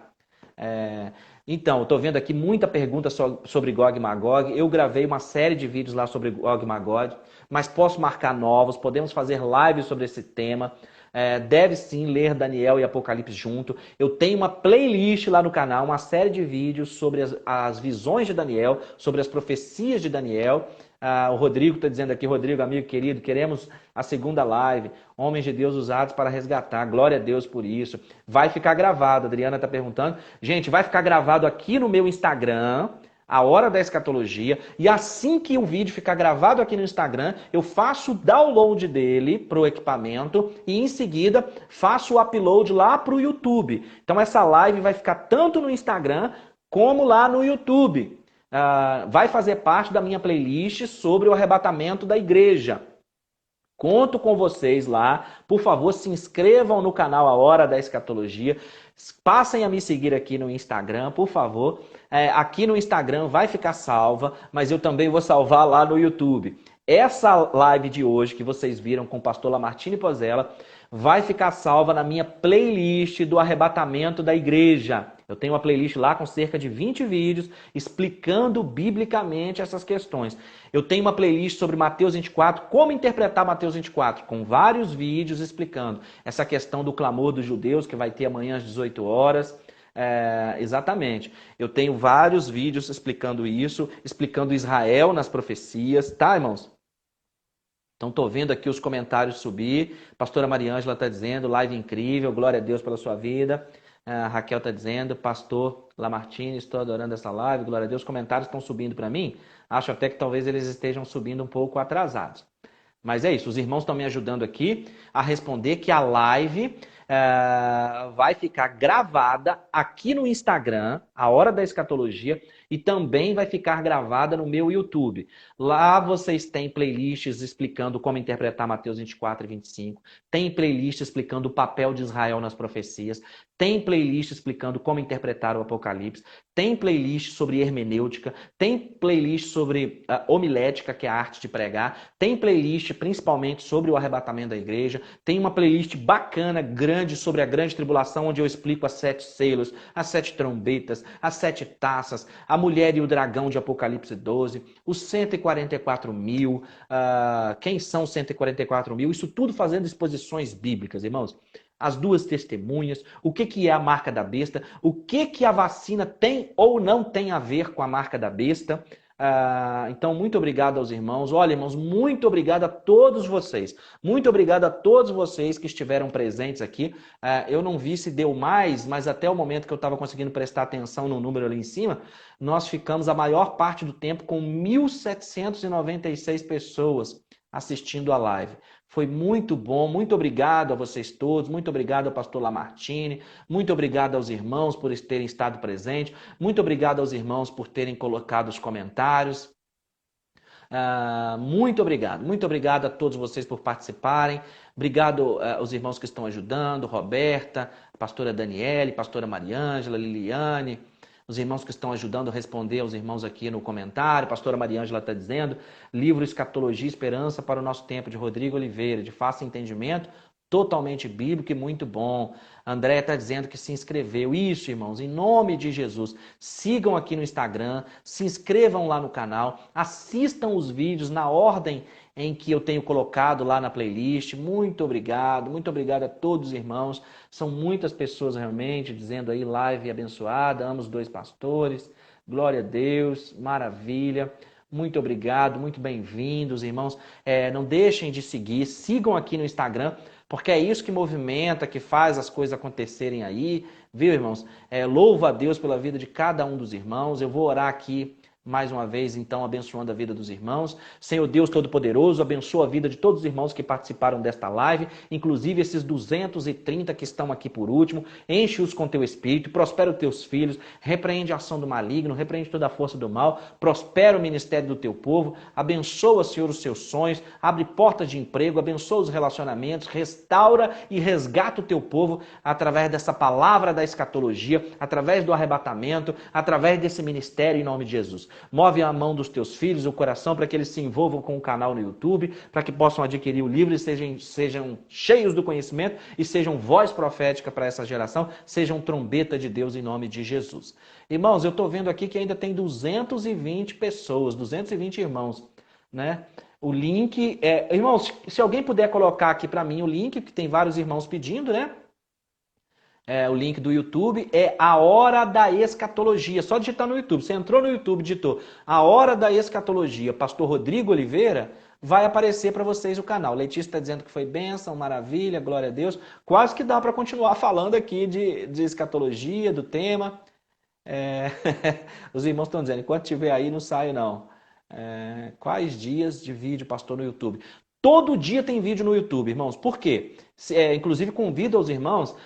Então, eu estou vendo aqui muita pergunta sobre Gog e Magog. Eu gravei uma série de vídeos lá sobre Gog e Magog, mas posso marcar novos, podemos fazer lives sobre esse tema. Deve sim ler Daniel e Apocalipse junto. Eu tenho uma playlist lá no canal, uma série de vídeos sobre as visões de Daniel, sobre as profecias de Daniel. O Rodrigo está dizendo aqui, Rodrigo, amigo querido, queremos a segunda live, homens de Deus usados para resgatar, glória a Deus por isso. Vai ficar gravado, a Adriana está perguntando. Gente, vai ficar gravado aqui no meu Instagram, A Hora da Escatologia, e assim que o vídeo ficar gravado aqui no Instagram, eu faço o download dele para o equipamento e em seguida faço o upload lá para o YouTube. Então essa live vai ficar tanto no Instagram como lá no YouTube. Vai fazer parte da minha playlist sobre o arrebatamento da igreja. Conto com vocês lá. Por favor, se inscrevam no canal A Hora da Escatologia. Passem a me seguir aqui no Instagram, por favor. Aqui no Instagram vai ficar salva, mas eu também vou salvar lá no YouTube. essa live de hoje que vocês viram com o pastor Lamartine Pozella vai ficar salva na minha playlist do arrebatamento da igreja. Eu tenho uma playlist lá com cerca de 20 vídeos explicando biblicamente essas questões. Eu tenho uma playlist sobre Mateus 24, como interpretar Mateus 24, com vários vídeos explicando essa questão do clamor dos judeus, que vai ter amanhã às 18 horas. Exatamente. Eu tenho vários vídeos explicando isso, explicando Israel nas profecias, tá, irmãos? Então, estou vendo aqui os comentários subir. Pastora Mariângela está dizendo, live incrível, glória a Deus pela sua vida. A Raquel está dizendo, pastor Lamartine, estou adorando essa live, glória a Deus. Os comentários estão subindo para mim. Acho até que talvez eles estejam subindo um pouco atrasados. Mas é isso, os irmãos estão me ajudando aqui a responder que a live vai ficar gravada aqui no Instagram, a Hora da Escatologia, e também vai ficar gravada no meu YouTube. Lá vocês têm playlists explicando como interpretar Mateus 24 e 25, tem playlist explicando o papel de Israel nas profecias, tem playlist explicando como interpretar o Apocalipse, tem playlist sobre hermenêutica, tem playlist sobre homilética, que é a arte de pregar, tem playlist principalmente sobre o arrebatamento da igreja, tem uma playlist bacana, grande, sobre a grande tribulação, onde eu explico as 7 selos, as 7 trombetas, as 7 taças, a mulher e o dragão de Apocalipse 12, os 144 mil, quem são os 144 mil, isso tudo fazendo exposições bíblicas, irmãos. As 2 testemunhas, o que é a marca da besta, o que a vacina tem ou não tem a ver com a marca da besta. Então, muito obrigado aos irmãos. Olha, irmãos, muito obrigado a todos vocês. Muito obrigado a todos vocês que estiveram presentes aqui. Eu não vi se deu mais, mas até o momento que eu estava conseguindo prestar atenção no número ali em cima, nós ficamos a maior parte do tempo com 1.796 pessoas assistindo a live. Foi muito bom, muito obrigado a vocês todos, muito obrigado ao pastor Lamartine, muito obrigado aos irmãos por terem estado presentes, muito obrigado aos irmãos por terem colocado os comentários. Muito obrigado a todos vocês por participarem, obrigado aos irmãos que estão ajudando, Roberta, pastora Daniele, pastora Mariângela, Liliane, os irmãos que estão ajudando a responder aos irmãos aqui no comentário. Pastora Mariângela está dizendo, livro Escatologia e Esperança para o Nosso Tempo, de Rodrigo Oliveira, de fácil entendimento, totalmente bíblico e muito bom. André está dizendo que se inscreveu. Isso, irmãos, em nome de Jesus. Sigam aqui no Instagram, se inscrevam lá no canal, assistam os vídeos na ordem em que eu tenho colocado lá na playlist. Muito obrigado a todos os irmãos. São muitas pessoas realmente dizendo aí, live abençoada, amo os 2 pastores, glória a Deus, maravilha. Muito obrigado, muito bem-vindos, irmãos. Não deixem de seguir, sigam aqui no Instagram, porque é isso que movimenta, que faz as coisas acontecerem aí, viu, irmãos? Louvo a Deus pela vida de cada um dos irmãos. Eu vou orar aqui mais uma vez, então, abençoando a vida dos irmãos. Senhor Deus Todo-Poderoso, abençoa a vida de todos os irmãos que participaram desta live, inclusive esses 230 que estão aqui por último. Enche-os com teu espírito, prospera os teus filhos, repreende a ação do maligno, repreende toda a força do mal, prospera o ministério do teu povo, abençoa, Senhor, os seus sonhos, abre portas de emprego, abençoa os relacionamentos, restaura e resgata o teu povo através dessa palavra da escatologia, através do arrebatamento, através desse ministério em nome de Jesus. Move a mão dos teus filhos, o coração, para que eles se envolvam com o canal no YouTube, para que possam adquirir o livro e sejam cheios do conhecimento e sejam voz profética para essa geração, sejam trombeta de Deus em nome de Jesus. Irmãos, eu estou vendo aqui que ainda tem 220 pessoas, 220 irmãos, né? O link, irmãos, se alguém puder colocar aqui para mim o link, que tem vários irmãos pedindo, né? O link do YouTube é A Hora da Escatologia. Só digitar no YouTube. Você entrou no YouTube, digitou A Hora da Escatologia, pastor Rodrigo Oliveira, vai aparecer para vocês o canal. Letícia está dizendo que foi bênção, maravilha, glória a Deus. Quase que dá para continuar falando aqui de escatologia, do tema. Os irmãos estão dizendo, enquanto estiver aí, não saio não. Quais dias de vídeo, pastor, no YouTube? Todo dia tem vídeo no YouTube, irmãos. Por quê? Inclusive, convido aos irmãos...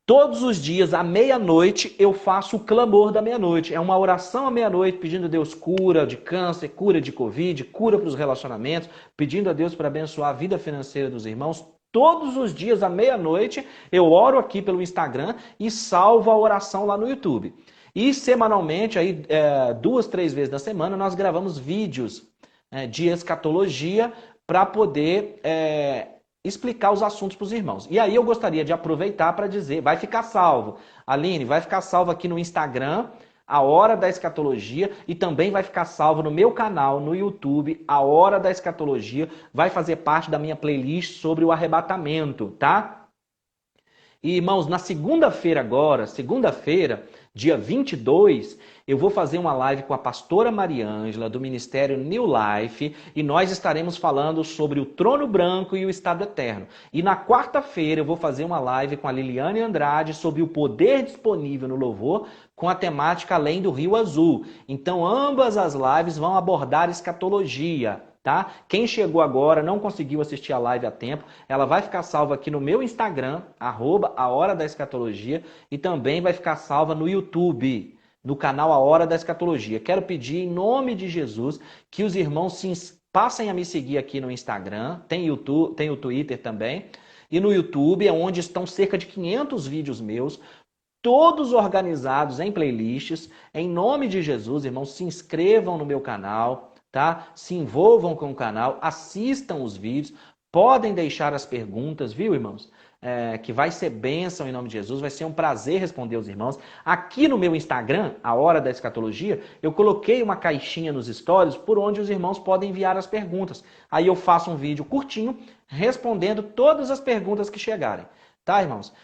Todos os dias, à meia-noite, eu faço o clamor da meia-noite. É uma oração à meia-noite, pedindo a Deus cura de câncer, cura de Covid, cura para os relacionamentos, pedindo a Deus para abençoar a vida financeira dos irmãos. Todos os dias, à meia-noite, eu oro aqui pelo Instagram e salvo a oração lá no YouTube. E semanalmente, aí, 2, 3 vezes na semana, nós gravamos vídeos de escatologia para poder explicar os assuntos para os irmãos. E aí eu gostaria de aproveitar para dizer, vai ficar salvo. Aline, vai ficar salvo aqui no Instagram, A Hora da Escatologia, e também vai ficar salvo no meu canal, no YouTube, A Hora da Escatologia, vai fazer parte da minha playlist sobre o arrebatamento, tá? E, irmãos, na segunda-feira agora, segunda-feira, dia 22, eu vou fazer uma live com a pastora Mariângela, do Ministério New Life, e nós estaremos falando sobre o trono branco e o estado eterno. E na quarta-feira eu vou fazer uma live com a Liliane Andrade sobre o poder disponível no louvor, com a temática Além do Rio Azul. Então, ambas as lives vão abordar escatologia. Tá? Quem chegou agora, não conseguiu assistir a live a tempo, ela vai ficar salva aqui no meu Instagram, @ahora-da-escatologia, e também vai ficar salva no YouTube, no canal A Hora da Escatologia. Quero pedir, em nome de Jesus, que os irmãos passem a me seguir aqui no Instagram, tem o Twitter também, e no YouTube é onde estão cerca de 500 vídeos meus, todos organizados em playlists. Em nome de Jesus, irmãos, se inscrevam no meu canal, tá? Se envolvam com o canal, assistam os vídeos, podem deixar as perguntas, viu, irmãos? Que vai ser bênção em nome de Jesus, vai ser um prazer responder aos irmãos. Aqui no meu Instagram, A Hora da Escatologia, eu coloquei uma caixinha nos stories por onde os irmãos podem enviar as perguntas. Aí eu faço um vídeo curtinho respondendo todas as perguntas que chegarem. Tá, irmãos?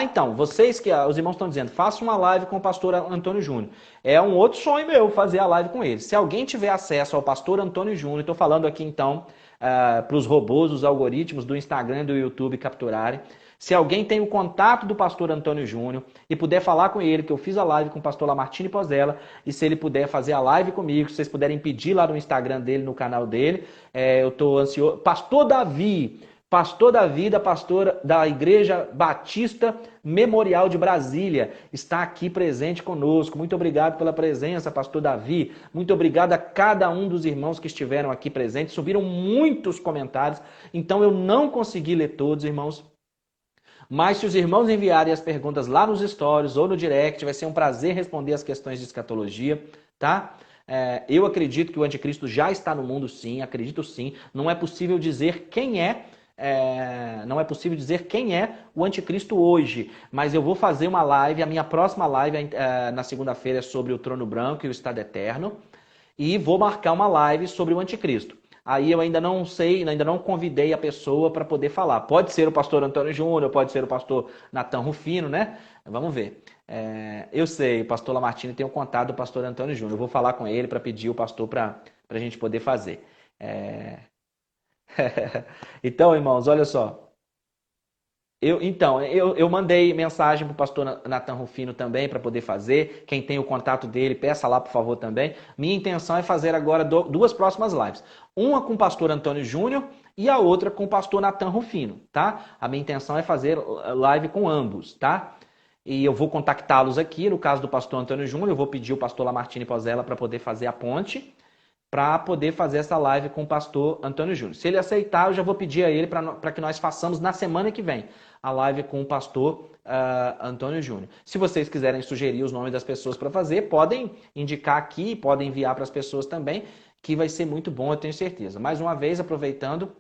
Então, os irmãos estão dizendo, faça uma live com o pastor Antônio Júnior. É um outro sonho meu fazer a live com ele. Se alguém tiver acesso ao pastor Antônio Júnior, estou falando aqui então para os robôs, os algoritmos do Instagram e do YouTube capturarem. Se alguém tem o contato do pastor Antônio Júnior e puder falar com ele, que eu fiz a live com o pastor Lamartine Pozella, e se ele puder fazer a live comigo, se vocês puderem pedir lá no Instagram dele, no canal dele, eu estou ansioso. Pastor Davi, pastora da Igreja Batista Memorial de Brasília, está aqui presente conosco. Muito obrigado pela presença, pastor Davi. Muito obrigado a cada um dos irmãos que estiveram aqui presentes. Subiram muitos comentários, então eu não consegui ler todos, irmãos. Mas se os irmãos enviarem as perguntas lá nos stories ou no direct, vai ser um prazer responder as questões de escatologia, tá? Eu acredito que o anticristo já está no mundo, sim, acredito sim. Não é possível dizer quem é o anticristo hoje, mas eu vou fazer uma live, a minha próxima live na segunda-feira é sobre o trono branco e o estado eterno, e vou marcar uma live sobre o anticristo. Aí eu ainda não sei, ainda não convidei a pessoa para poder falar. Pode ser o pastor Antônio Júnior, pode ser o pastor Natan Rufino, né? Vamos ver. Eu sei, o pastor Lamartine tem o contato do pastor Antônio Júnior. Eu vou falar com ele para pedir o pastor para a gente poder fazer. Então, irmãos, olha só. Eu mandei mensagem para o pastor Natan Rufino também para poder fazer. Quem tem o contato dele, peça lá, por favor, também. Minha intenção é fazer agora duas próximas lives. Uma com o pastor Antônio Júnior e a outra com o pastor Natan Rufino, tá? A minha intenção é fazer live com ambos, tá? E eu vou contactá-los aqui. No caso do pastor Antônio Júnior, eu vou pedir o pastor Lamartine Pozella para poder fazer a ponte, para poder fazer essa live com o pastor Antônio Júnior. Se ele aceitar, eu já vou pedir a ele para que nós façamos na semana que vem a live com o pastor Antônio Júnior. Se vocês quiserem sugerir os nomes das pessoas para fazer, podem indicar aqui, podem enviar para as pessoas também, que vai ser muito bom, eu tenho certeza. Mais uma vez, aproveitando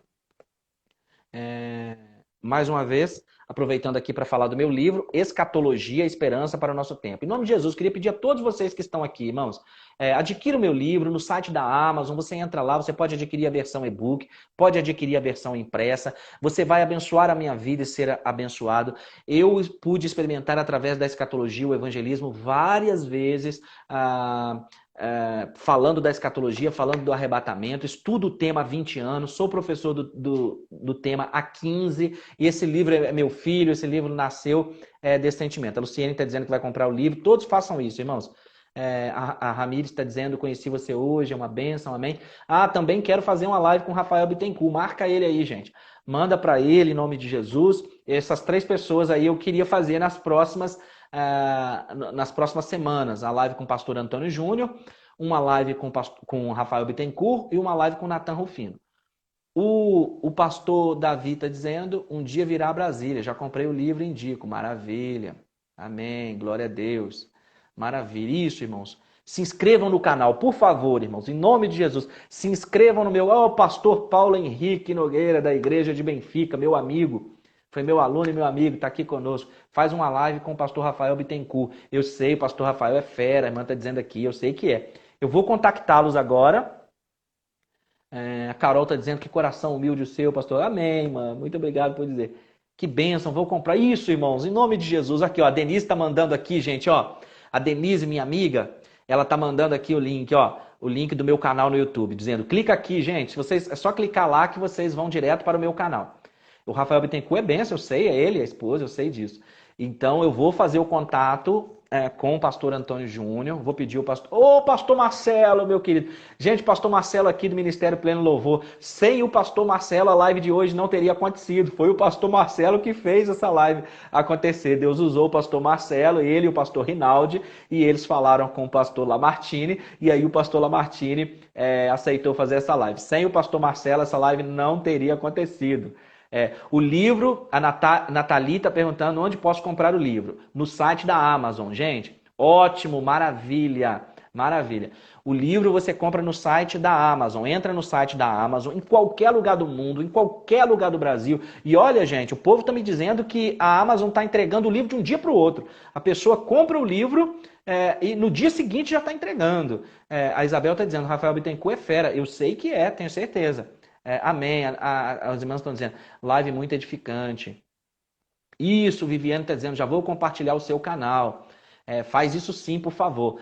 aqui para falar do meu livro, Escatologia, Esperança para o Nosso Tempo. Em nome de Jesus, queria pedir a todos vocês que estão aqui, irmãos, adquira o meu livro no site da Amazon, você entra lá, você pode adquirir a versão e-book, pode adquirir a versão impressa, você vai abençoar a minha vida e ser abençoado. Eu pude experimentar através da escatologia, o evangelismo, várias vezes, falando da escatologia, falando do arrebatamento, estudo o tema há 20 anos, sou professor do tema há 15, e esse livro é meu filho, esse livro nasceu desse sentimento. A Luciene está dizendo que vai comprar o livro, todos façam isso, irmãos. A Ramires está dizendo, conheci você hoje, é uma bênção, amém? Também quero fazer uma live com o Rafael Bittencourt, marca ele aí, gente. Manda para ele, em nome de Jesus. Essas 3 pessoas aí eu queria fazer nas próximas semanas. A live com o pastor Antônio Júnior, uma live com o Rafael Bittencourt e uma live com o Natan Rufino. O pastor Davi está dizendo, um dia virá a Brasília, já comprei o livro e indico. Maravilha, amém, glória a Deus. Maravilha, isso, irmãos. Se inscrevam no canal, por favor, irmãos, em nome de Jesus. Se inscrevam no meu... Ó, pastor Paulo Henrique Nogueira, da Igreja de Benfica, meu amigo. Foi meu aluno e meu amigo, está aqui conosco. Faz uma live com o pastor Rafael Bittencourt. Eu sei, o pastor Rafael é fera, a irmã está dizendo aqui, eu sei que é. Eu vou contactá-los agora. A Carol está dizendo que coração humilde o seu, pastor. Amém, mano. Muito obrigado por dizer. Que bênção, vou comprar. Isso, irmãos, em nome de Jesus. Aqui, ó, a Denise está mandando aqui, gente, ó. A Denise, minha amiga, ela está mandando aqui o link, ó. O link do meu canal no YouTube, dizendo, clica aqui, gente. É só clicar lá que vocês vão direto para o meu canal. O Rafael Bittencourt é benção, eu sei, é ele, a esposa, eu sei disso. Então eu vou fazer o contato com o pastor Antônio Júnior, vou pedir o pastor... Ô, pastor Marcelo, meu querido. Gente, pastor Marcelo aqui do Ministério Pleno Louvor. Sem o pastor Marcelo, a live de hoje não teria acontecido. Foi o pastor Marcelo que fez essa live acontecer. Deus usou o pastor Marcelo, ele e o pastor Rinaldi, e eles falaram com o pastor Lamartine, e aí o pastor Lamartine aceitou fazer essa live. Sem o pastor Marcelo, essa live não teria acontecido. O livro, a Nathalie está perguntando onde posso comprar o livro. No site da Amazon, gente. Ótimo, maravilha, maravilha. O livro você compra no site da Amazon. Entra no site da Amazon, em qualquer lugar do mundo, em qualquer lugar do Brasil. E olha, gente, o povo está me dizendo que a Amazon está entregando o livro de um dia para o outro. A pessoa compra o livro e no dia seguinte já está entregando. A Isabel está dizendo, Rafael Bittencourt é fera. Eu sei que é, tenho certeza. Amém. Os irmãos estão dizendo, live muito edificante. Isso, Viviane está dizendo, já vou compartilhar o seu canal. Faz isso sim, por favor.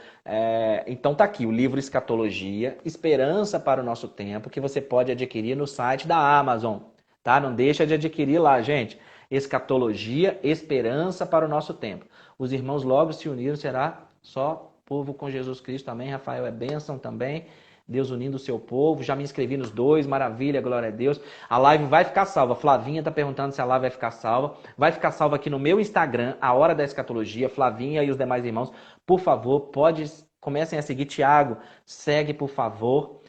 Então tá aqui, o livro Escatologia, Esperança para o Nosso Tempo, que você pode adquirir no site da Amazon. Tá? Não deixa de adquirir lá, gente. Escatologia, Esperança para o Nosso Tempo. Os irmãos logo se uniram, será só povo com Jesus Cristo. Amém, Rafael? É bênção também. Deus unindo o seu povo, já me inscrevi nos dois, maravilha, glória a Deus. A live vai ficar salva. Flavinha está perguntando se a live vai ficar salva. Vai ficar salva aqui no meu Instagram, A Hora da Escatologia. Flavinha e os demais irmãos, por favor, comecem a seguir. Tiago, segue, por favor.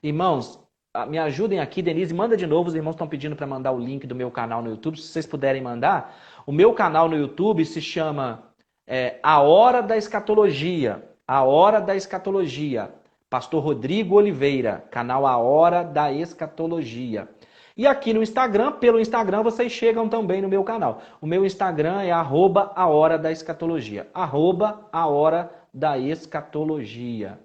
Irmãos, me ajudem aqui. Denise, manda de novo. Os irmãos estão pedindo para mandar o link do meu canal no YouTube. Se vocês puderem mandar. O meu canal no YouTube se chama A Hora da Escatologia. A Hora da Escatologia, pastor Rodrigo Oliveira, canal A Hora da Escatologia. E aqui no Instagram, pelo Instagram, vocês chegam também no meu canal. O meu Instagram é @a hora da escatologia. @a hora da escatologia.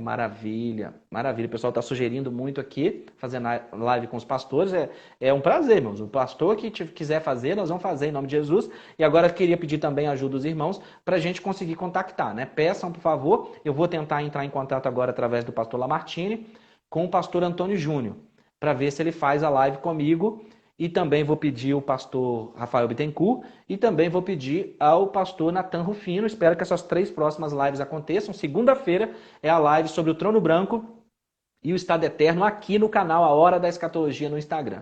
Maravilha, maravilha. O pessoal está sugerindo muito aqui, fazendo live com os pastores. É um prazer, irmãos. O pastor que quiser fazer, nós vamos fazer em nome de Jesus. E agora eu queria pedir também a ajuda dos irmãos para a gente conseguir contactar, né? Peçam, por favor. Eu vou tentar entrar em contato agora através do pastor Lamartine com o pastor Antônio Júnior, para ver se ele faz a live comigo. E também vou pedir o pastor Rafael Bittencourt e também vou pedir ao pastor Natan Rufino. Espero que essas 3 próximas lives aconteçam. Segunda-feira é a live sobre o trono branco e o estado eterno aqui no canal A Hora da Escatologia no Instagram.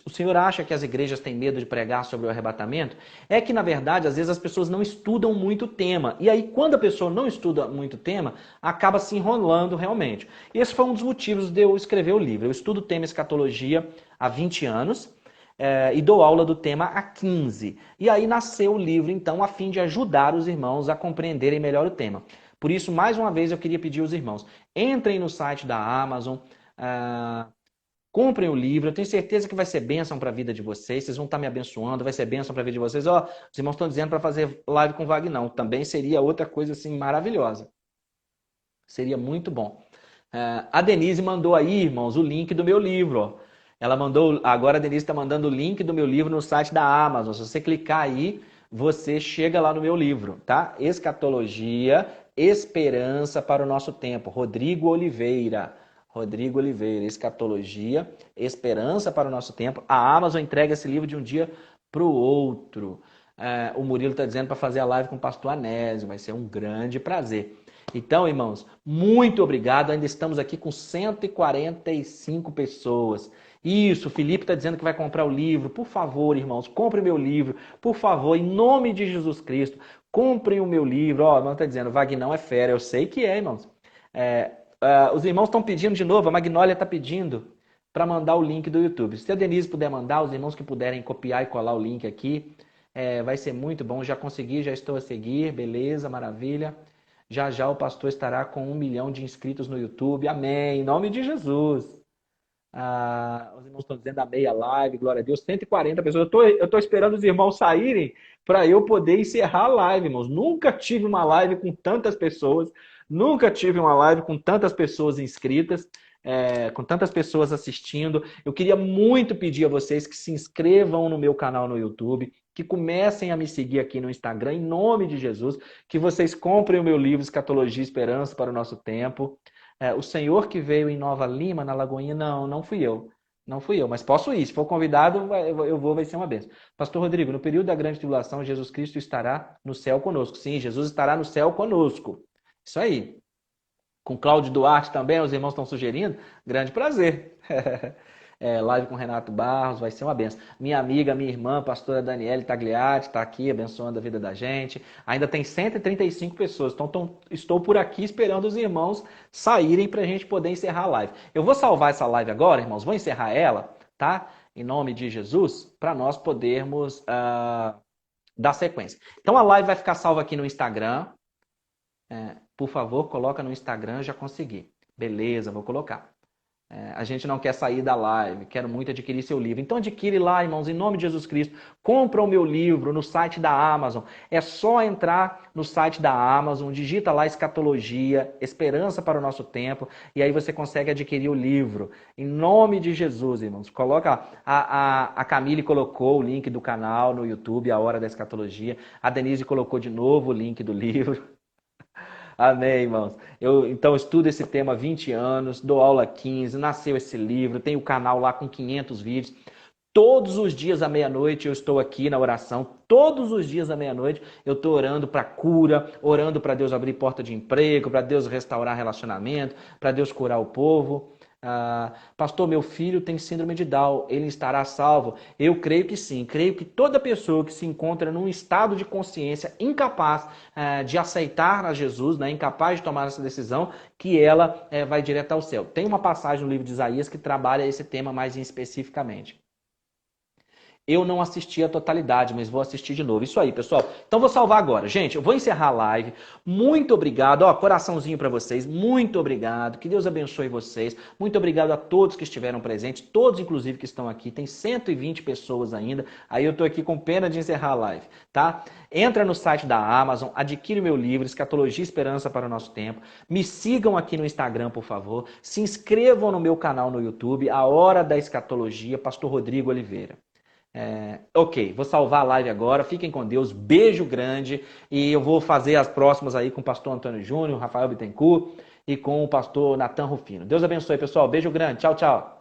O senhor acha que as igrejas têm medo de pregar sobre o arrebatamento? É que, na verdade, às vezes as pessoas não estudam muito o tema. E aí, quando a pessoa não estuda muito o tema, acaba se enrolando realmente. Esse foi um dos motivos de eu escrever o livro. Eu estudo o tema escatologia há 20 anos e dou aula do tema há 15. E aí nasceu o livro, então, a fim de ajudar os irmãos a compreenderem melhor o tema. Por isso, mais uma vez, eu queria pedir aos irmãos, entrem no site da Amazon, comprem o livro, eu tenho certeza que vai ser bênção para a vida de vocês, vocês vão estar me abençoando, vai ser bênção para a vida de vocês. Os irmãos estão dizendo para fazer live com o Vagnão, também seria outra coisa assim maravilhosa. Seria muito bom. A Denise mandou aí, irmãos, o link do meu livro. Ela mandou, agora a Denise está mandando o link do meu livro no site da Amazon. Se você clicar aí, você chega lá no meu livro, tá? Escatologia, Esperança para o Nosso Tempo. Rodrigo Oliveira, Escatologia, Esperança para o Nosso Tempo. A Amazon entrega esse livro de um dia para o outro. O Murilo está dizendo para fazer a live com o pastor Anésio. Vai ser um grande prazer. Então, irmãos, muito obrigado. Ainda estamos aqui com 145 pessoas. Isso, o Felipe está dizendo que vai comprar o livro. Por favor, irmãos, compre meu livro. Por favor, em nome de Jesus Cristo, comprem o meu livro. Ó, irmão está dizendo, Vagnão é fera. Eu sei que é, irmãos. Os irmãos estão pedindo de novo, a Magnólia está pedindo para mandar o link do YouTube. Se a Denise puder mandar, os irmãos que puderem copiar e colar o link aqui, vai ser muito bom. Já consegui, já estou a seguir, beleza, maravilha. Já já o pastor estará com 1 milhão de inscritos no YouTube. Amém. Em nome de Jesus. Os irmãos estão dizendo amém a live, glória a Deus. 140 pessoas. Eu estou esperando os irmãos saírem para eu poder encerrar a live, irmãos. Nunca tive uma live com tantas pessoas. Nunca tive uma live com tantas pessoas inscritas. Com tantas pessoas assistindo. Eu queria muito pedir a vocês que se inscrevam no meu canal no YouTube, que comecem a me seguir aqui no Instagram, em nome de Jesus, que vocês comprem o meu livro Escatologia e Esperança para o Nosso Tempo. O senhor que veio em Nova Lima, na Lagoinha, não fui eu. Não fui eu, mas posso ir. Se for convidado, eu vou, vai ser uma bênção. Pastor Rodrigo, no período da grande tribulação, Jesus Cristo estará no céu conosco. Sim, Jesus estará no céu conosco. Isso aí. Com Cláudio Duarte também, os irmãos estão sugerindo. Grande prazer. Live com Renato Barros, vai ser uma benção. Minha amiga, minha irmã, pastora Daniele Tagliati, está aqui abençoando a vida da gente. Ainda tem 135 pessoas, então estou por aqui esperando os irmãos saírem para a gente poder encerrar a live. Eu vou salvar essa live agora, irmãos, vou encerrar ela, tá? Em nome de Jesus, para nós podermos dar sequência. Então a live vai ficar salva aqui no Instagram. Por favor, coloca no Instagram, já consegui. Beleza, vou colocar. A gente não quer sair da live, quero muito adquirir seu livro. Então adquire lá, irmãos, em nome de Jesus Cristo. Compra o meu livro no site da Amazon. É só entrar no site da Amazon, digita lá Escatologia, Esperança para o Nosso Tempo, e aí você consegue adquirir o livro. Em nome de Jesus, irmãos. Coloca a Camille colocou o link do canal no YouTube, A Hora da Escatologia. A Denise colocou de novo o link do livro. Amém, irmãos. Eu, então, estudo esse tema há 20 anos, dou aula há 15, nasceu esse livro, tenho o canal lá com 500 vídeos. Todos os dias à meia-noite eu estou aqui na oração. Todos os dias à meia-noite eu estou orando para cura, orando para Deus abrir porta de emprego, para Deus restaurar relacionamento, para Deus curar o povo. Pastor, meu filho tem síndrome de Down, ele estará salvo? Eu creio que sim, creio que toda pessoa que se encontra num estado de consciência incapaz de aceitar a Jesus, né, incapaz de tomar essa decisão, que ela vai direto ao céu. Tem uma passagem no livro de Isaías que trabalha esse tema mais especificamente. Eu não assisti a totalidade, mas vou assistir de novo. Isso aí, pessoal. Então vou salvar agora. Gente, eu vou encerrar a live. Muito obrigado. Coraçãozinho para vocês. Muito obrigado. Que Deus abençoe vocês. Muito obrigado a todos que estiveram presentes. Todos, inclusive, que estão aqui. Tem 120 pessoas ainda. Aí eu tô aqui com pena de encerrar a live, tá? Entra no site da Amazon, adquire o meu livro, Escatologia e Esperança para o Nosso Tempo. Me sigam aqui no Instagram, por favor. Se inscrevam no meu canal no YouTube, A Hora da Escatologia, Pastor Rodrigo Oliveira. Ok, vou salvar a live agora. Fiquem com Deus, beijo grande. E eu vou fazer as próximas aí com o pastor Antônio Júnior, Rafael Bittencourt e com o pastor Natan Rufino. Deus abençoe, pessoal. Beijo grande. Tchau, tchau.